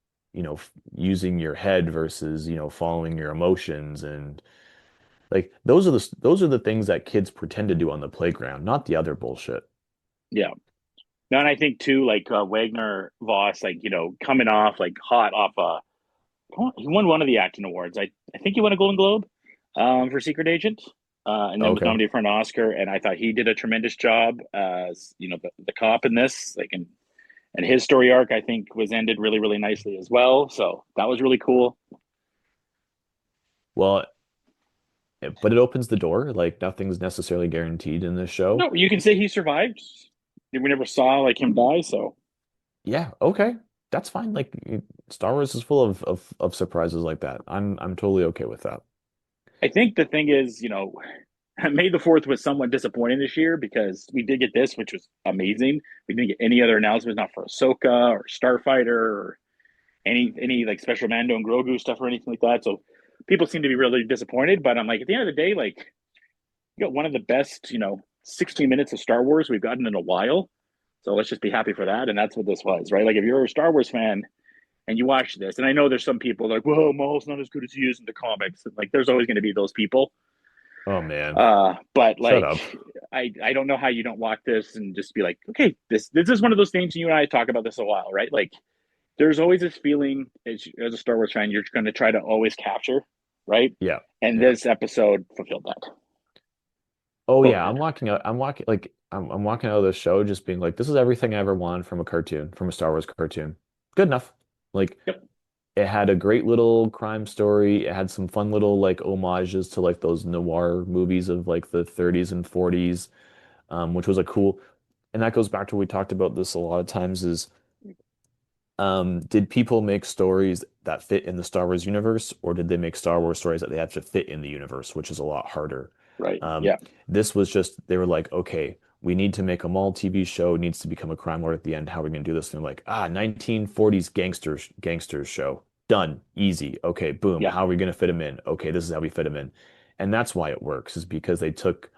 using your head versus, following your emotions and like those are the things that kids pretend to do on the playground, not the other bullshit. yeah. No, and I think too, like Wagner Voss, like coming off like hot off he won one of the acting awards. I think he won a Golden Globe for Secret Agent, and then was Okay. nominated for an Oscar. And I thought he did a tremendous job as the cop in this. Like, and his story arc, I think, was ended really really nicely as well. So that was really cool. Well, but it opens the door. Like nothing's necessarily guaranteed in this show. No, you can say he survived. We never saw like him die. So Yeah, okay. That's fine. Like Star Wars is full of surprises like that. I'm totally okay with that. I think the thing is, May the Fourth was somewhat disappointing this year because we did get this, which was amazing. We didn't get any other announcements, not for Ahsoka or Starfighter or any like special Mando and Grogu stuff or anything like that. So people seem to be really disappointed. But I'm like, at the end of the day, like you got one of the best, 16 minutes of Star Wars we've gotten in a while. So let's just be happy for that. And that's what this was, right? Like if you're a Star Wars fan and you watch this, and I know there's some people like, well, Maul's not as good as he is in the comics. And like there's always going to be those people. Oh man. But Shut like up. I don't know how you don't watch this and just be like, okay, this is one of those things. You and I talk about this a while, right? Like there's always this feeling as a Star Wars fan, you're going to try to always capture, right? Yeah. And Yeah. this episode fulfilled that. Oh yeah, Fulfilled I'm walking out of the show just being like, this is everything I ever wanted from a cartoon, from a Star Wars cartoon. Good enough. Like it. Yep. it had a great little crime story. It had some fun little like homages to like those noir movies of like the 30s and 40s, which was a cool. And that goes back to what we talked about this a lot of times is did people make stories that fit in the Star Wars universe, or did they make Star Wars stories that they have to fit in the universe, which is a lot harder? Right. Um, Yeah. this was just they were like, okay, we need to make a Maul TV show. It needs to become a crime lord at the end. How are we going to do this? And they're like, 1940s gangsters show. Done. Easy. Okay, boom. Yeah. How are we going to fit him in? Okay, this is how we fit him in. And that's why it works, is because they took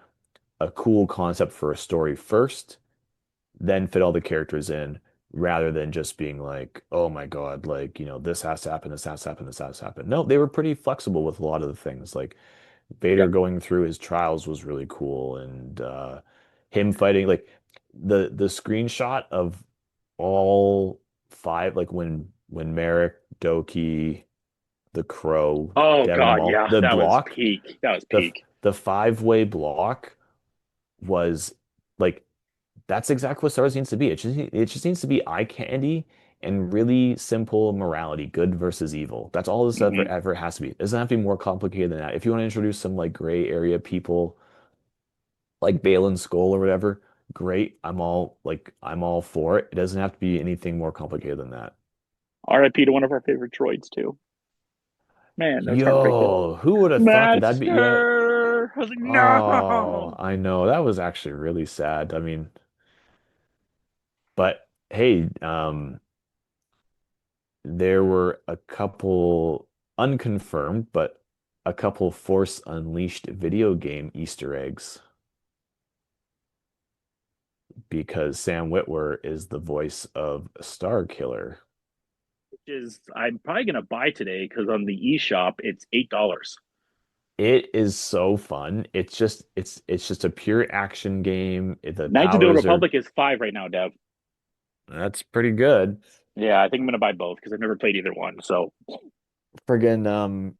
a cool concept for a story first, then fit all the characters in, rather than just being like, oh my God, like, this has to happen, this has to happen, this has to happen. No, they were pretty flexible with a lot of the things. Like Vader Yep. going through his trials was really cool, and him fighting like the screenshot of all five, like when Merrick, Doki, the Crow, Oh Devan, God. Maul, Yeah. the That was block, peak. That was the peak. the five-way block was like that's exactly what Star Wars needs to be. It just needs to be eye candy, and really simple morality, good versus evil. That's all this Hmm. ever has to be. It doesn't have to be more complicated than that. If you want to introduce some like gray area people like Balin Skull or whatever, great. I'm all for it. It doesn't have to be anything more complicated than that. RIP to one of our favorite droids too. Man, that was heartbreaking. Yo, who would have thought that that'd be yeah. Master. I was like, Oh, no. I know. That was actually really sad. I mean, but hey, there were a couple unconfirmed, but a couple Force Unleashed video game Easter eggs because Sam Witwer is the voice of Star Killer. Which is I'm probably gonna buy today because on the eShop it's $8. It is so fun. It's just a pure action game. The Knights of the Old powers are Republic is 5 right now, Dev. that's pretty good. Yeah, I think I'm gonna buy both because I've never played either one. So Friggin'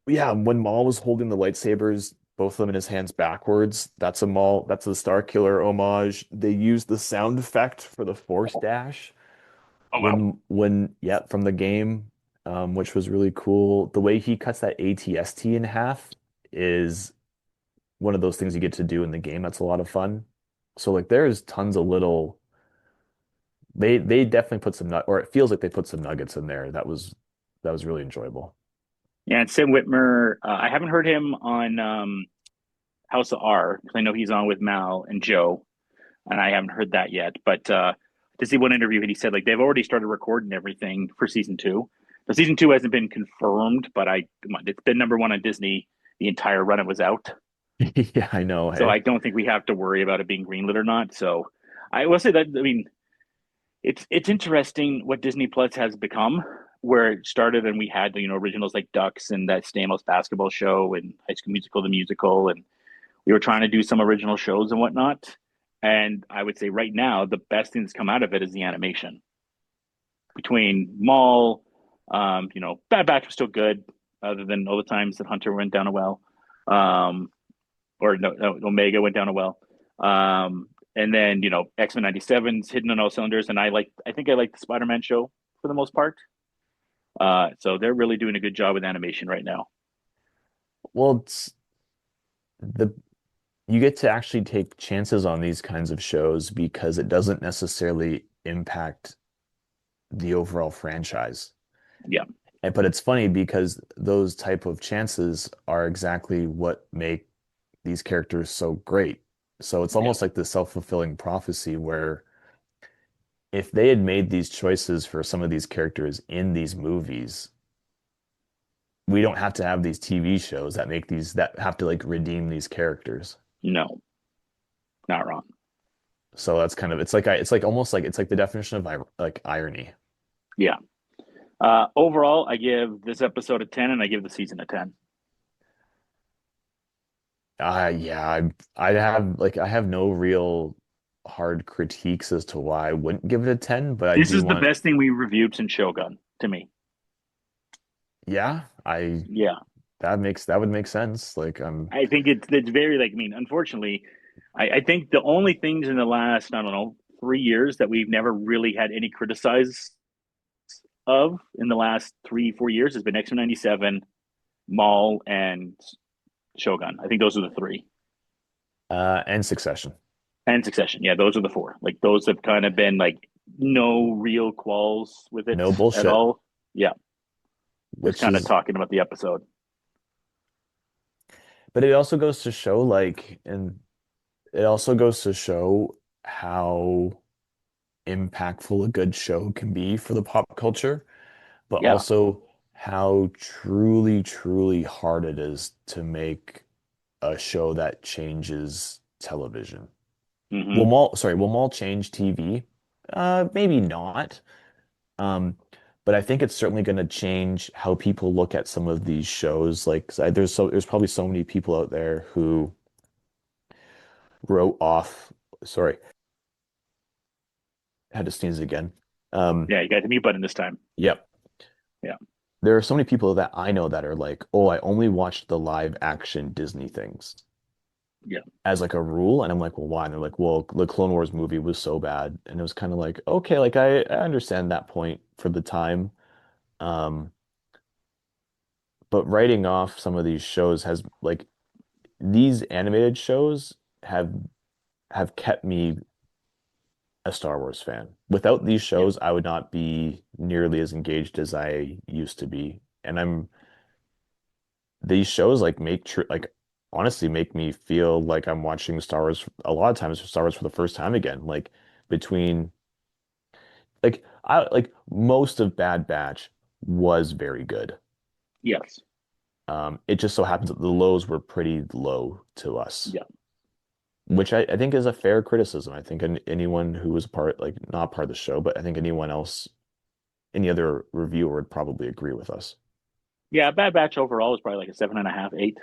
yeah, when Maul was holding the lightsabers, both of them in his hands backwards, that's a Star Killer homage. They used the sound effect for the Force Dash oh wow. yeah, from the game, which was really cool. The way he cuts that ATST in half is one of those things you get to do in the game. That's a lot of fun. So like there's tons of little they definitely put some nut or it feels like they put some nuggets in there. That was really enjoyable. Yeah, and Sam Whitmer, I haven't heard him on House of R because I know he's on with Mal and Joe, and I haven't heard that yet. But to see one interview, and he said like they've already started recording everything for season two. The season two hasn't been confirmed, but it's been number one on Disney the entire run it was out. Yeah, I know. So Hey. I don't think we have to worry about it being greenlit or not. So I will say that I mean it's interesting what Disney Plus has become, where it started and we had originals like Ducks and that Stamos basketball show and High School Musical the musical, and we were trying to do some original shows and whatnot. And I would say right now the best thing that's come out of it is the animation between Maul. Bad Batch was still good, other than all the times that Hunter went down a well. Or no, Omega went down a well. And then X-Men 97's hitting on all cylinders, and I think I like the Spider-Man show for the most part. So they're really doing a good job with animation right now. Well, it's the you get to actually take chances on these kinds of shows because it doesn't necessarily impact the overall franchise. Yeah, But it's funny because those type of chances are exactly what make these characters so great. So it's yeah, almost like the self-fulfilling prophecy where if they had made these choices for some of these characters in these movies, we don't have to have these TV shows that make these that have to like redeem these characters. no, not wrong. So that's kind of it's like almost like it's like the definition of like irony. Yeah. Overall, I give this episode a 10, and I give the season a 10. Yeah, I have no real hard critiques as to why I wouldn't give it a 10, but I This do is the want best thing we reviewed since Shogun to me. yeah, I Yeah, that would make sense. Like I think it's very like I mean, unfortunately, I think the only things in the last I don't know 3 years that we've never really had any criticize of in the last 3 4 years has been X-Men 97, Maul, and Shogun. I think those are the three. and Succession. And Succession. Yeah, those are the four. Like those have kind of been like no real qualls with it No at bullshit, all. Yeah, just which kind of is talking about the episode. but it also goes to show like and it also goes to show how impactful a good show can be for the pop culture, but Yeah. also how truly, truly hard it is to make a show that changes television. Hmm. Will Maul change TV? Maybe not. Um, but I think it's certainly going to change how people look at some of these shows. Like, 'cause there's probably so many people out there who wrote off. Sorry, had to sneeze again. Yeah, you got the mute button this time. Yep. Yeah. There are so many people that I know that are like, oh, I only watched the live action Disney things. Yeah. as like a rule. And I'm like, well, why? And they're like, well, the Clone Wars movie was so bad. And it was kind of like, okay, like I understand that point for the time. Um, but writing off some of these shows has like these animated shows have kept me a Star Wars fan. Without these Yeah. shows, I would not be nearly as engaged as I used to be. And I'm these shows like make true like honestly make me feel like I'm watching Star Wars a lot of times Star Wars for the first time again. Like between like I like most of Bad Batch was very good. Yes. It just so happens that the lows were pretty low to us, Yeah. which I think is a fair criticism. I think anyone who was part like not part of the show, but I think anyone else, any other reviewer would probably agree with us. Yeah. Bad Batch overall is probably like a 7.5, 8.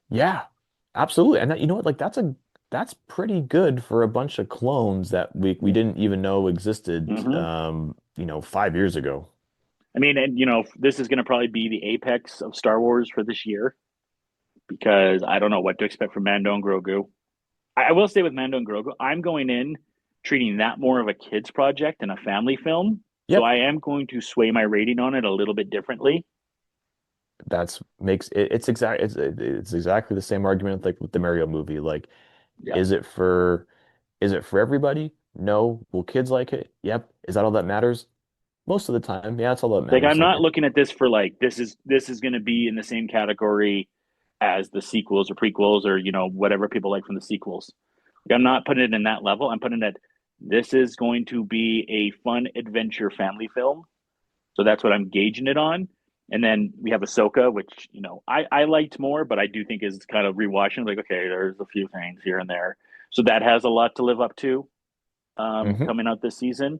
Yeah, absolutely. And that, you know what? Like that's pretty good for a bunch of clones that we didn't even know existed Hmm. 5 years ago. I mean, and this is going to probably be the apex of Star Wars for this year because I don't know what to expect from Mando and Grogu. I will say with Mando and Grogu, I'm going in treating that more of a kids project than a family film. So Yep. I am going to sway my rating on it a little bit differently. That's makes it it's exactly the same argument like with the Mario movie. Like, Yeah. is it for is it for everybody? No. Will kids like it? Yep. Is that all that matters? Most of the time. Yeah, that's all that Like matters. I'm Like not looking at this for like this is going to be in the same category as the sequels or prequels or whatever people like from the sequels. Like, I'm not putting it in that level. I'm putting it this is going to be a fun adventure family film. So that's what I'm gauging it on. And then we have Ahsoka, which I liked more, but I do think is kind of rewatching. Like, okay, there's a few things here and there, so that has a lot to live up to hmm coming out this season.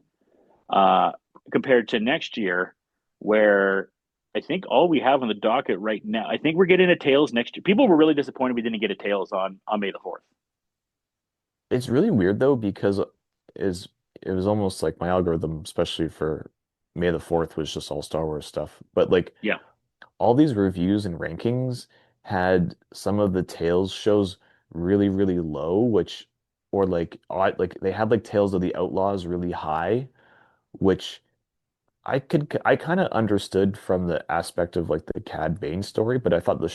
Uh, Compared to next year, where I think all we have on the docket right now, I think we're getting a Tails next year. People were really disappointed we didn't get a Tails on May the 4th. It's really weird though because is it was almost like my algorithm, especially for May the 4th, was just all Star Wars stuff. But like Yeah, all these reviews and rankings had some of the Tales shows really, really low, which or like they had like Tales of the Outlaws really high, which I kind of understood from the aspect of like the Cad Bane story, but I thought the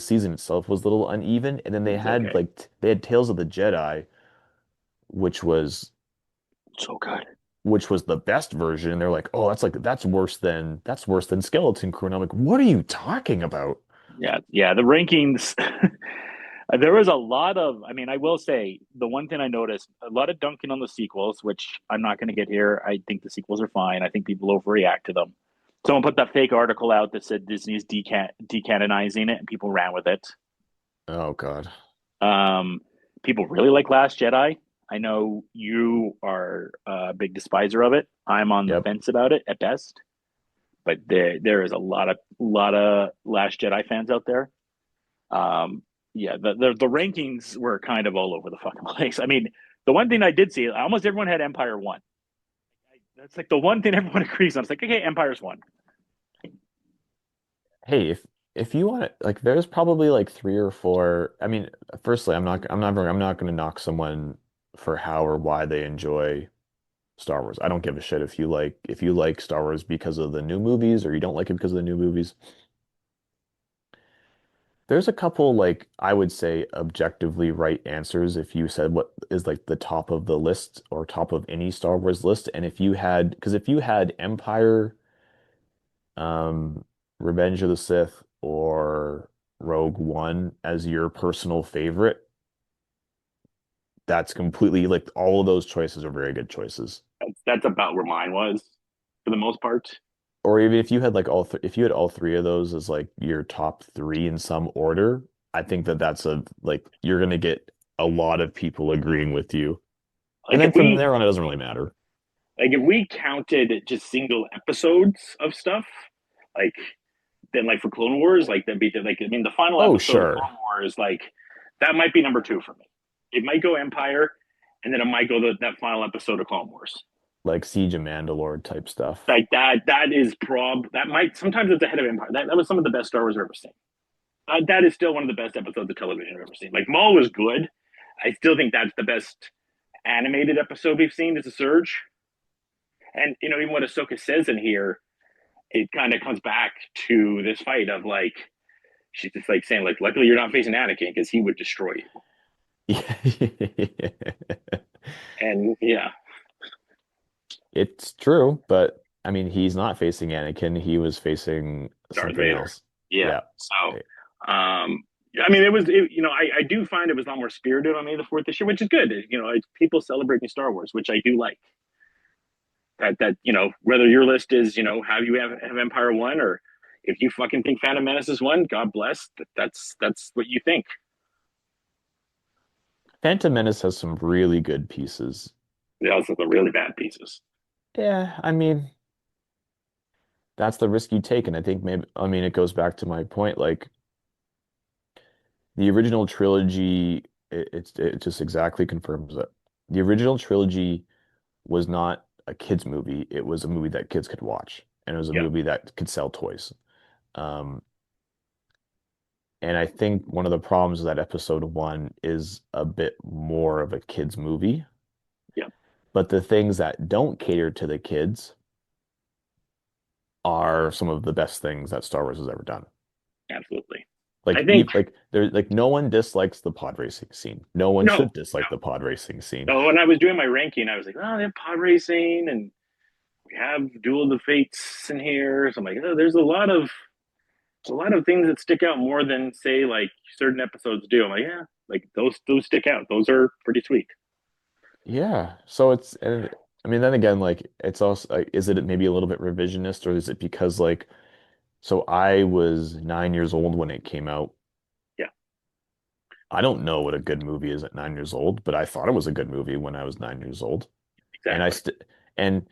season itself was a little uneven. And then it was okay. they had Tales of the Jedi, which was So good. which was the best version. And they're like, oh, that's worse than Skeleton Crew. And I'm like, what are you talking about? Yeah, yeah. The rankings. There was a lot of. I mean, I will say the one thing I noticed a lot of dunking on the sequels, which I'm not going to get here. I think the sequels are fine. I think people overreact to them. Someone put that fake article out that said Disney's decanonizing it, and people ran with it. Oh God. Um, People really like Last Jedi. I know you are a big despiser of it. I'm on the Yep. fence about it at best, but there is a lot of Last Jedi fans out there. Um, yeah, the rankings were kind of all over the fucking place. I mean, the one thing I did see, almost everyone had Empire one. That's like the one thing everyone agrees on. It's like, okay, Empire's one. Hey, if you want to, like, there's probably like three or four. I mean, firstly, I'm not going to knock someone for how or why they enjoy Star Wars. I don't give a shit if you like Star Wars because of the new movies or you don't like it because of the new movies. There's a couple like I would say objectively right answers if you said what is like the top of the list or top of any Star Wars list. And if you had Empire, um, Revenge of the Sith, or Rogue One as your personal favorite, that's completely like all of those choices are very good choices. That's about where mine was for the most part. Or even if you had like if you had all three of those as like your top three in some order, I think that that's a like you're gonna get a lot of people agreeing with you. And Like then from there on, it doesn't really matter. if we counted just single episodes of stuff, like then like for Clone Wars, like that'd be like I mean the final Oh, episode of sure. Clone Wars, like that might be number two for me. It might go Empire, and then it might go that final episode of Clone Wars. Like Siege of Mandalore type stuff. Like that is that might sometimes it's ahead of Empire. That was some of the best Star Wars I've ever seen. That is still one of the best episodes of television I've ever seen. Like Maul was good. I still think that's the best animated episode we've seen is The Surge. And even what Ahsoka says in here, it kind of comes back to this fight of like she's just like saying like, luckily you're not facing Anakin because he would destroy you. And yeah, It's true, but I mean, he's not facing Anakin. He was facing Darth something Vader. else. Yeah. Yeah. So, I mean, I do find it was a lot more spirited on May the 4th this year, which is good. People celebrating Star Wars, which I do like. That whether your list is have you have Empire 1 or if you fucking think Phantom Menace is 1, God bless. That's what you think. Phantom Menace has some really good pieces. They also have the really bad pieces. Yeah, I mean, that's the risk you take, and I think maybe I mean it goes back to my point, like the original trilogy, it just exactly confirms it. The original trilogy was not a kids movie. It was a movie that kids could watch, and it was a Yeah. movie that could sell toys. Um, and I think one of the problems is that episode one is a bit more of a kids movie. Yeah. But the things that don't cater to the kids are some of the best things that Star Wars has ever done. Absolutely. Like I think like there's like no one dislikes the pod racing scene. No one no, should dislike the pod racing scene. no. When I was doing my ranking, I was like, oh, they have pod racing and we have Duel of the Fates in here. So I'm like, oh, there's a lot of things that stick out more than say like certain episodes do. I'm like, yeah, like those stick out. Those are pretty sweet. Yeah. So it's and I mean then again like it's also like is it maybe a little bit revisionist or is it because like so I was 9 years old when it came out. Yeah, I don't know what a good movie is at 9 years old, but I thought it was a good movie when I was 9 years old. And I exactly. st and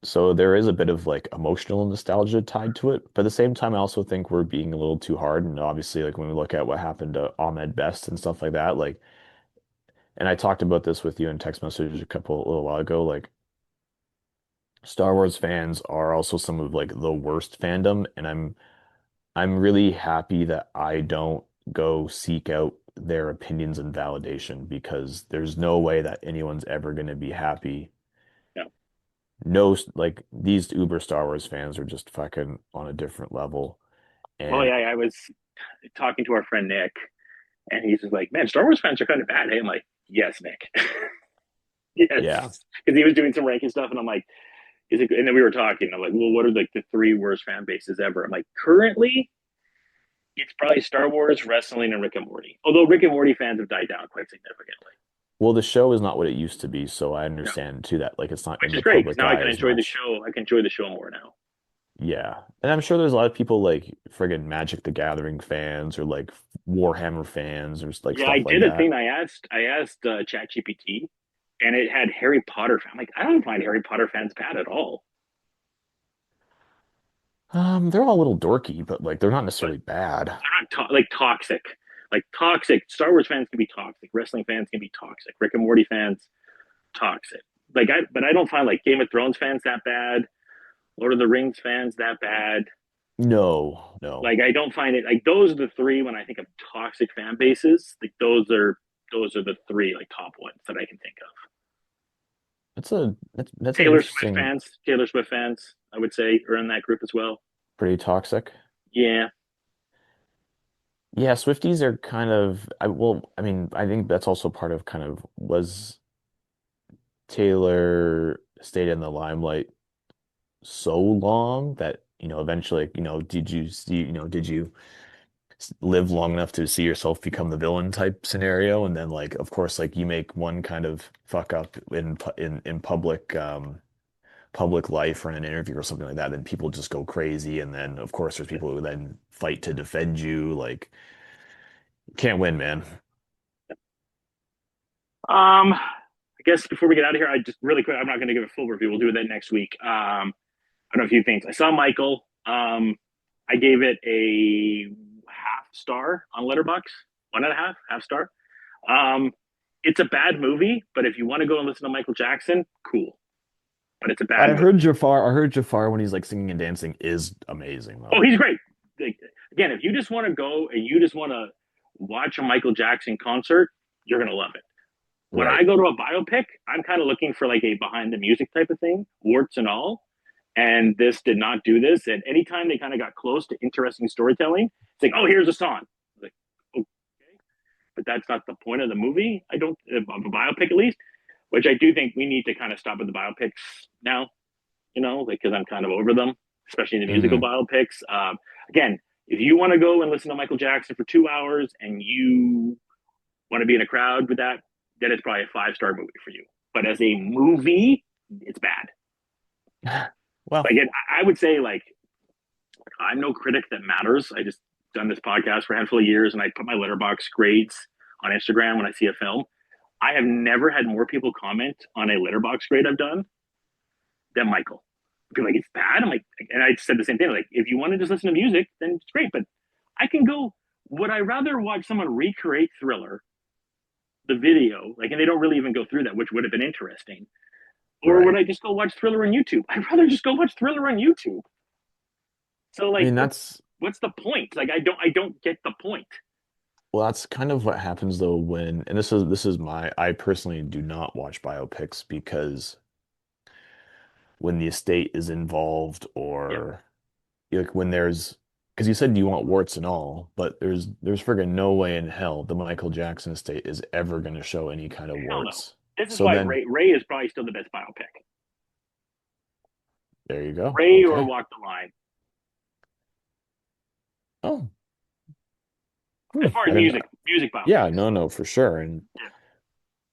so there is a bit of like emotional nostalgia tied to it. But at the same time, I also think we're being a little too hard. And obviously, like when we look at what happened to Ahmed Best and stuff like that, like, and I talked about this with you in text message a little while ago, like Star Wars fans are also some of like the worst fandom. And I'm really happy that I don't go seek out their opinions and validation because there's no way that anyone's ever going to be happy. Yeah. No, like these Uber Star Wars fans are just fucking on a different level. Well, And yeah, I was talking to our friend Nick, and he's just like, "Man, Star Wars fans are kind of bad." Hey, I'm like, "Yes, Nick, yeah, yes," because he was doing some ranking stuff, and I'm like, "Is it?" And then we were talking. I'm like, "Well, what are like the three worst fan bases ever?" I'm like, currently, it's probably Star Wars, wrestling, and Rick and Morty. Although Rick and Morty fans have died down quite significantly. well, the show is not what it used to be, so I Yeah. understand too that like it's not Which in is the great because public now I eye can as enjoy the much. show. I can enjoy the show more now. Yeah, and I'm sure there's a lot of people like friggin' Magic the Gathering fans or like Warhammer fans or like Yeah, I stuff like did a thing. that. I asked ChatGPT, and it had Harry Potter fan. I'm like, I don't find Harry Potter fans bad at all. They're all a little dorky, but like they're not But necessarily bad. they're not like toxic. Like toxic. Star Wars fans can be toxic. Wrestling fans can be toxic. Rick and Morty fans toxic. But I don't find like Game of Thrones fans that bad. Lord of the Rings fans that bad. No, no. Like I don't find it like those are the three when I think of toxic fan bases. Like those are the three like top ones that I can think of. That's an interesting, Taylor Swift fans, I would say, are in that group as well. pretty toxic. Yeah, Yeah, Swifties are kind of I mean, I think that's also part of kind of was Taylor stayed in the limelight so long that, eventually, did you live long enough to see yourself become the villain type scenario? And then like, of course, like you make one kind of fuck up in public life or in an interview or something like that, then people just go crazy. And then of course there's people who then fight to defend you. Like, can't win, man. I guess before we get out of here, I just really quick. I'm not going to give a full review. We'll do that next week. I know a few things. I saw Michael. I gave it a half star on Letterbox, 1.5 half star. It's a bad movie, but if you want to go and listen to Michael Jackson, cool. But it's a bad movie. I heard Jafar when he's like singing and dancing is amazing though. Oh, he's great. Like, again, if you just want to go and you just want to watch a Michael Jackson concert, you're gonna love it. When Right. I go to a biopic, I'm kind of looking for like a behind the music type of thing, warts and all. And this did not do this. And anytime they kind of got close to interesting storytelling, it's like, oh, here's a song. Like, okay, but that's not the point of the movie. I don't of a biopic at least, which I do think we need to kind of stop with the biopics now. Because I'm kind of over them, especially the musical Hmm. biopics. Again, if you want to go and listen to Michael Jackson for 2 hours and you want to be in a crowd with that, then it's probably a 5-star movie for you. But as a movie, it's bad. Well, Like, I would say, like, I'm no critic that matters. I just done this podcast for a handful of years, and I put my letterbox grades on Instagram when I see a film. I have never had more people comment on a letterbox grade I've done than Michael. People are like, it's bad. I'm like, and I said the same thing. Like, if you want to just listen to music, then it's great. But I can go. Would I rather watch someone recreate Thriller, the video, like, and they don't really even go through that, which would have been interesting, or would right. I just go watch Thriller on YouTube? I'd rather just go watch Thriller on YouTube. So, I like, mean, what's the point? Like, I don't get the point. well, that's kind of what happens though when, and this is I personally do not watch biopics because when the estate is involved Yep. or like when there's because you said you want warts and all, but there's friggin' no way in hell the Michael Jackson estate is ever going to show any kind of Hell no. warts. This is So why then Ray is probably still the best biopic. there you go. Ray or Okay. Walk the Line. Oh, As far I as didn't. music Yeah, biopics. no, for sure. Yeah.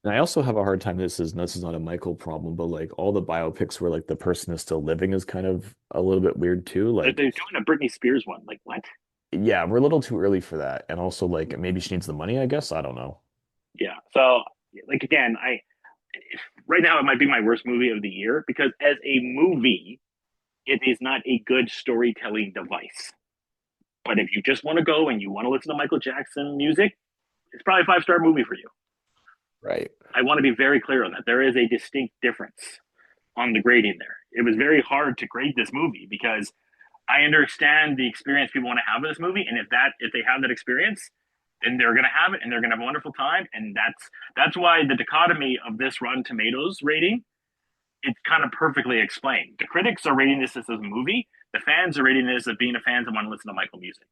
And I also have a hard time. This is not a Michael problem, but like all the biopics where like the person is still living is kind of a little bit weird too. They're Like, doing a Britney Spears one. Like, what? yeah, we're a little too early for that. And also like maybe she needs the money, I guess. I don't know. Yeah. So, like, again, right now it might be my worst movie of the year because as a movie, it is not a good storytelling device. But if you just want to go and you want to listen to Michael Jackson music, it's probably a 5-star movie for you. Right. I want to be very clear on that. There is a distinct difference on the grading there. It was very hard to grade this movie because I understand the experience people want to have with this movie, and if they have that experience, then they're going to have it and they're going to have a wonderful time. And that's why the dichotomy of this Rotten Tomatoes rating, it's kind of perfectly explained. The critics are rating this as a movie. The fans are rating this as being a fan that want to listen to Michael music.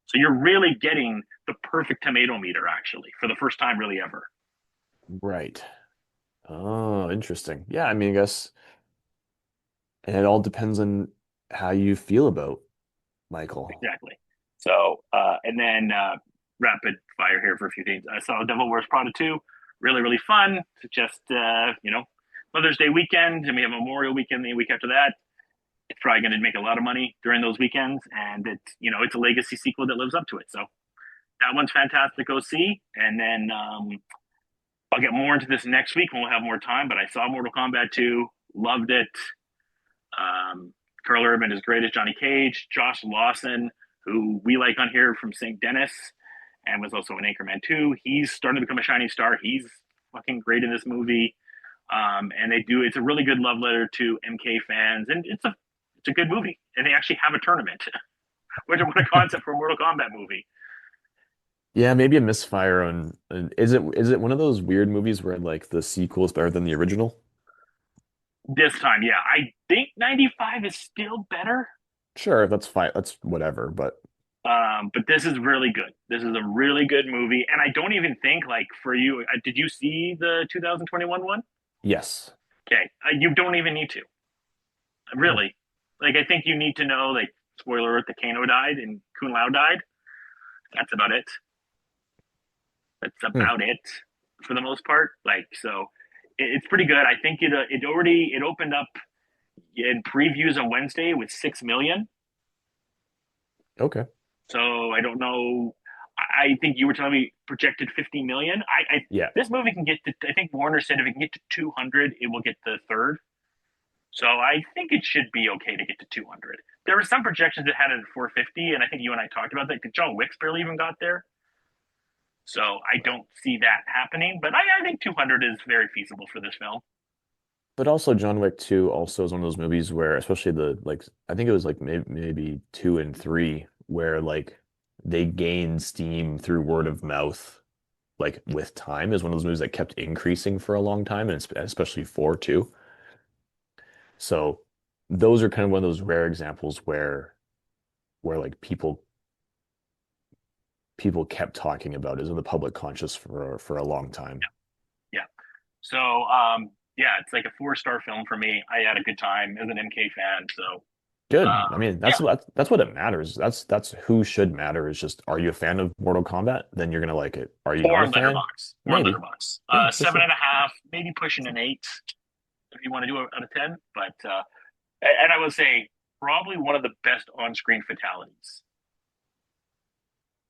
So you're really getting the perfect tomato meter actually for the first time really ever. Right. Oh, interesting. Yeah, I mean, I guess, and it all depends on how you feel about Michael. Exactly. So, and then rapid fire here for a few things. I saw Devil Wears Prada 2. Really, really fun. It's just, Mother's Day weekend, and we have Memorial weekend the week after that. It's probably going to make a lot of money during those weekends, and it's a legacy sequel that lives up to it. So that one's fantastic to go see. And then I'll get more into this next week when we'll have more time. But I saw Mortal Kombat 2, loved it. Carl Urban is great as Johnny Cage. Josh Lawson, who we like on here from St. Dennis, and was also in Anchorman 2. He's starting to become a shining star. He's fucking great in this movie. And it's a really good love letter to MK fans, and it's a good movie. And they actually have a tournament, which what a concept for a Mortal Kombat movie. Yeah, maybe a misfire on is it one of those weird movies where like the sequel is better than the original? This time, yeah, I think 95 is still better. Sure, that's fine. That's whatever, but But this is really good. This is a really good movie, and I don't even think like for you. Did you see the 2021 one? yes. Okay, you don't even need to. Oh. Really, like I think you need to know. Like, spoiler alert: the Kano died and Kun Lao died. That's about it. That's Hmm. about it for the most part. Like, so it's pretty good. I think it opened up in previews on Wednesday with 6 million. Okay. So I don't know. I think you were telling me projected 50 million. Yeah. This movie can get to. I think Warner said if it can get to 200, it will get the third. So I think it should be okay to get to 200. There were some projections that had it at 450, and I think you and I talked about that. John Wick's barely even got there. So I don't see that happening, but I think 200 is very feasible for this film. But also John Wick 2 also is one of those movies where especially the like I think it was like maybe 2 and 3 where like they gained steam through word of mouth, like with time, is one of those movies that kept increasing for a long time, and especially four too. So those are kind of one of those rare examples where like people kept talking about it in the public conscious for a long time. Yeah. So, yeah, it's like a 4-star film for me. I had a good time as an MK fan. So, Good. I mean, yeah, that's what it matters. That's who should matter is just, are you a fan of Mortal Kombat? Then you're gonna like it. Are you not or a fan? Letterbox, or Maybe. Letterbox. Yeah, for Seven sure. and a half, maybe pushing an 8 if you want to do it out of 10. But and I would say probably one of the best on-screen fatalities,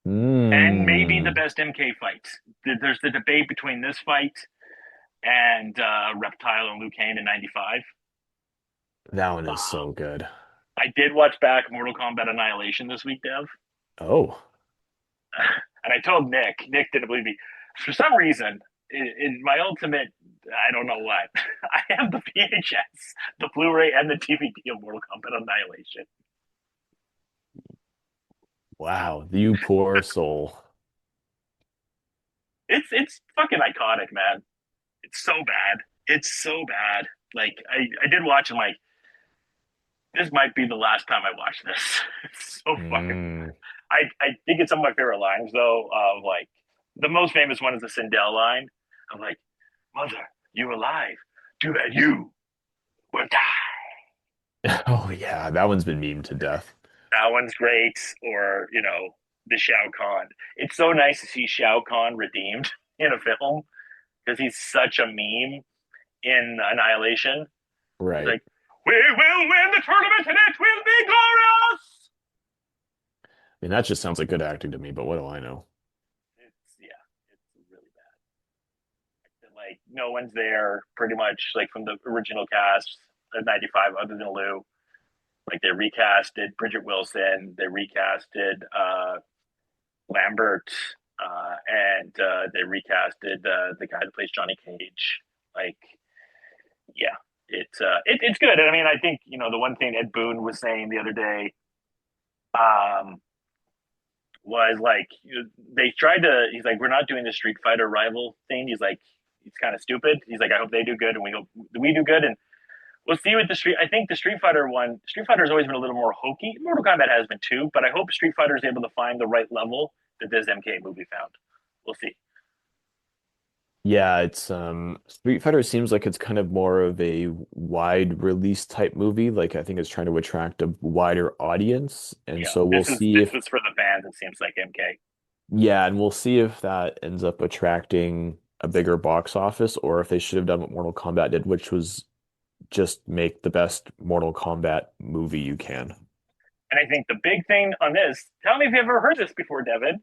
and maybe the Mm, best MK fight. There's the debate between this fight and Reptile and Liu Kang in '95. that one is Um, so good. I did watch back Mortal Kombat Annihilation this week, Dev, Oh, and I told Nick. Nick didn't believe me. For some reason, in my ultimate, I don't know what, I have the VHS, the Blu-ray, and the DVD of Mortal Kombat Annihilation. wow. You poor soul. It's fucking iconic, man. It's so bad. It's so bad. Like I did watch and like this might be the last time I watch this. It's so fucking. Mm. I think it's some of my favorite lines though. Of like the most famous one is the Sindel line. I'm like, mother, you alive? Too bad you will die. Oh yeah, that one's been memed to death. That one's great. Or the Shao Kahn. It's so nice to see Shao Kahn redeemed in a film because he's such a meme in Annihilation. He's Right. like, we will win the tournament and it will be glorious. I mean, that just sounds like good acting to me, but what do I know? It's really bad. Like no one's there, pretty much like from the original cast of '95, other than Lou. Like they recasted Bridget Wilson, they recasted Lambert, and they recasted the guy that plays Johnny Cage. Like, yeah, it's good. And I mean, I think the one thing Ed Boon was saying the other day, um, was like they tried to. He's like, we're not doing the Street Fighter rival thing. He's like, it's kind of stupid. He's like, I hope they do good, and we hope we do good, and we'll see with the Street. I think the Street Fighter one, Street Fighter has always been a little more hokey. Mortal Kombat has been too, but I hope Street Fighter is able to find the right level that this MK movie found. We'll see. Yeah, it's Street Fighter seems like it's kind of more of a wide release type movie. Like I think it's trying to attract a wider audience. And Yeah, so we'll see this if was for the fans. It seems like MK. yeah, and we'll see if that ends up attracting a bigger box office or if they should have done what Mortal Kombat did, which was just make the best Mortal Kombat movie you can. And I think the big thing on this. Tell me if you ever heard this before, Devin.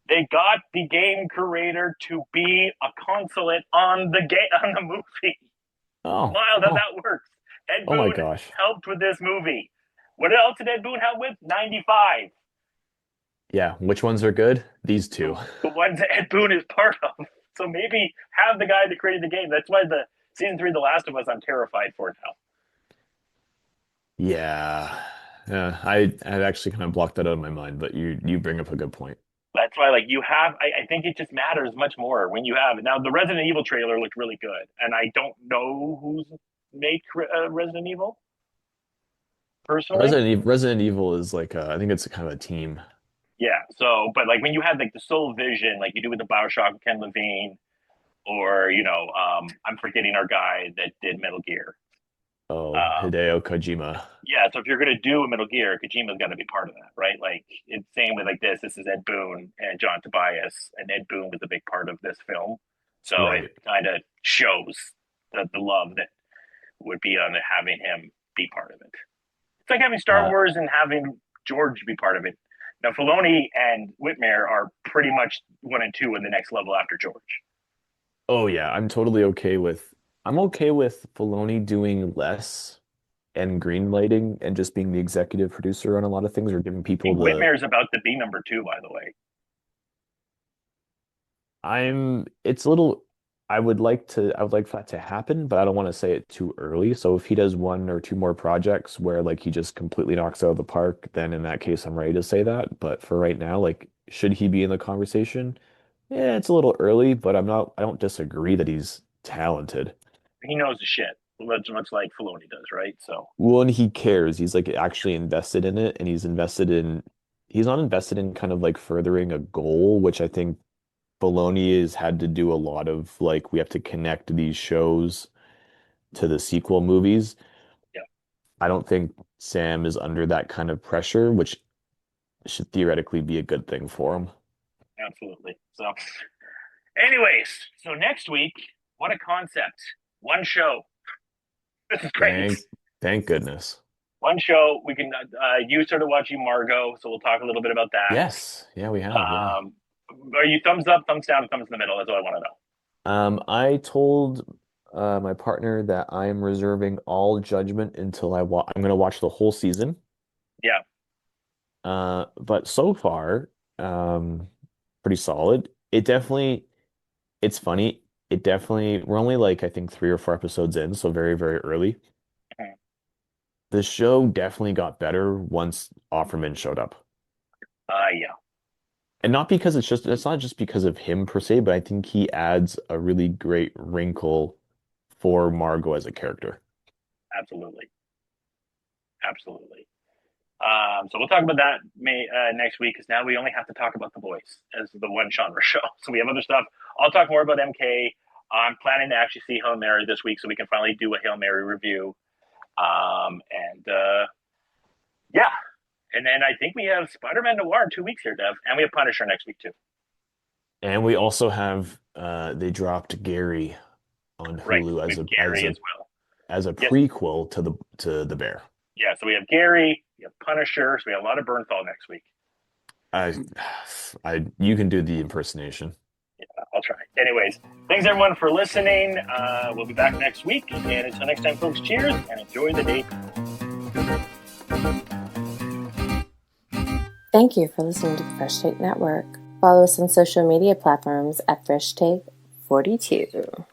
They got the game creator to be a consulate on the game on the movie. Oh, Wild how oh, that works. Ed oh my Boon gosh. helped with this movie. What else did Ed Boon help with? '95. Yeah, which ones are good? These two. The ones that Ed Boon is part of. So maybe have the guy that created the game. That's why the season 3 of The Last of Us I'm terrified for now. Yeah. Yeah, I had actually kind of blocked that out of my mind, but you bring up a good point. That's why like you have I think it just matters much more when you have it. Now the Resident Evil trailer looked really good, and I don't know who's made Resident Evil personally. Resident Evil is like I think it's kind of a team. Yeah. So, but like when you have like the Soul Vision, like you do with the Bioshock Ken Levine, or I'm forgetting our guy that did Metal Gear. Oh, Um, Hideo Kojima. yeah. So if you're gonna do a Metal Gear, Kojima's got to be part of that, right? Like it's same with like this. This is Ed Boon and John Tobias, and Ed Boon was a big part of this film. So it Right. kind of shows the love that would be on having him be part of it. It's like having Star Uh, Wars and having George be part of it. Now, Filoni and Whitmer are pretty much 1 and 2 in the next level after George. oh yeah, I'm okay with Filoni doing less and green lighting and just being the executive producer on a lot of things or giving I people think the Whitmer is about to be number 2, by the way. it's a little I would like for that to happen, but I don't want to say it too early. So if he does one or two more projects where like he just completely knocks out of the park, then in that case I'm ready to say that. But for right now, like should he be in the conversation? Yeah, it's a little early, but I don't disagree that he's talented. He knows the shit, much like Filoni does, right? So Well, and he cares. He's like actually invested in it, and he's not invested in kind of like furthering a goal, which I think Filoni has had to do a lot of like we have to connect these shows to the sequel movies. yeah, I don't think Sam is under that kind of pressure, which should theoretically be a good thing for him. absolutely. So, anyways, so next week, what a concept! One show. This is great. Thank goodness. One show. We can. You started watching Margot, so we'll talk a little bit about that. Yes. Yeah, we have. Yeah. Are you thumbs up, thumbs down, thumbs in the middle? That's what I want to know. I told my partner that I am reserving all judgment until I'm going to watch the whole season. Yeah. But so far, pretty solid. It's funny. We're only like I think 3 or 4 episodes in, so very, very early. Mhm. The show definitely got better once Offerman showed up. Yeah. And not because it's not just because of him per se, but I think he adds a really great wrinkle for Margot as a character. Absolutely. Absolutely. So we'll talk about that next week because now we only have to talk about The Boys as the one genre show. So we have other stuff. I'll talk more about MK. I'm planning to actually see Hail Mary this week so we can finally do a Hail Mary review. Yeah. And then I think we have Spider-Man Noir in 2 weeks here, Dev. And we have Punisher next week too. And we also have they dropped Gary on Hulu as well. As a prequel to the Bear. Yeah, so we have Gary, we have Punisher, so we have a lot of Bernthal next week. You can do the impersonation. Yeah, I'll try. Anyways, thanks everyone for listening. We'll be back next week. And until next time, folks, cheers and enjoy the day. Thank you for listening to the Fresh Take Network. Follow us on social media platforms at Fresh Take 42.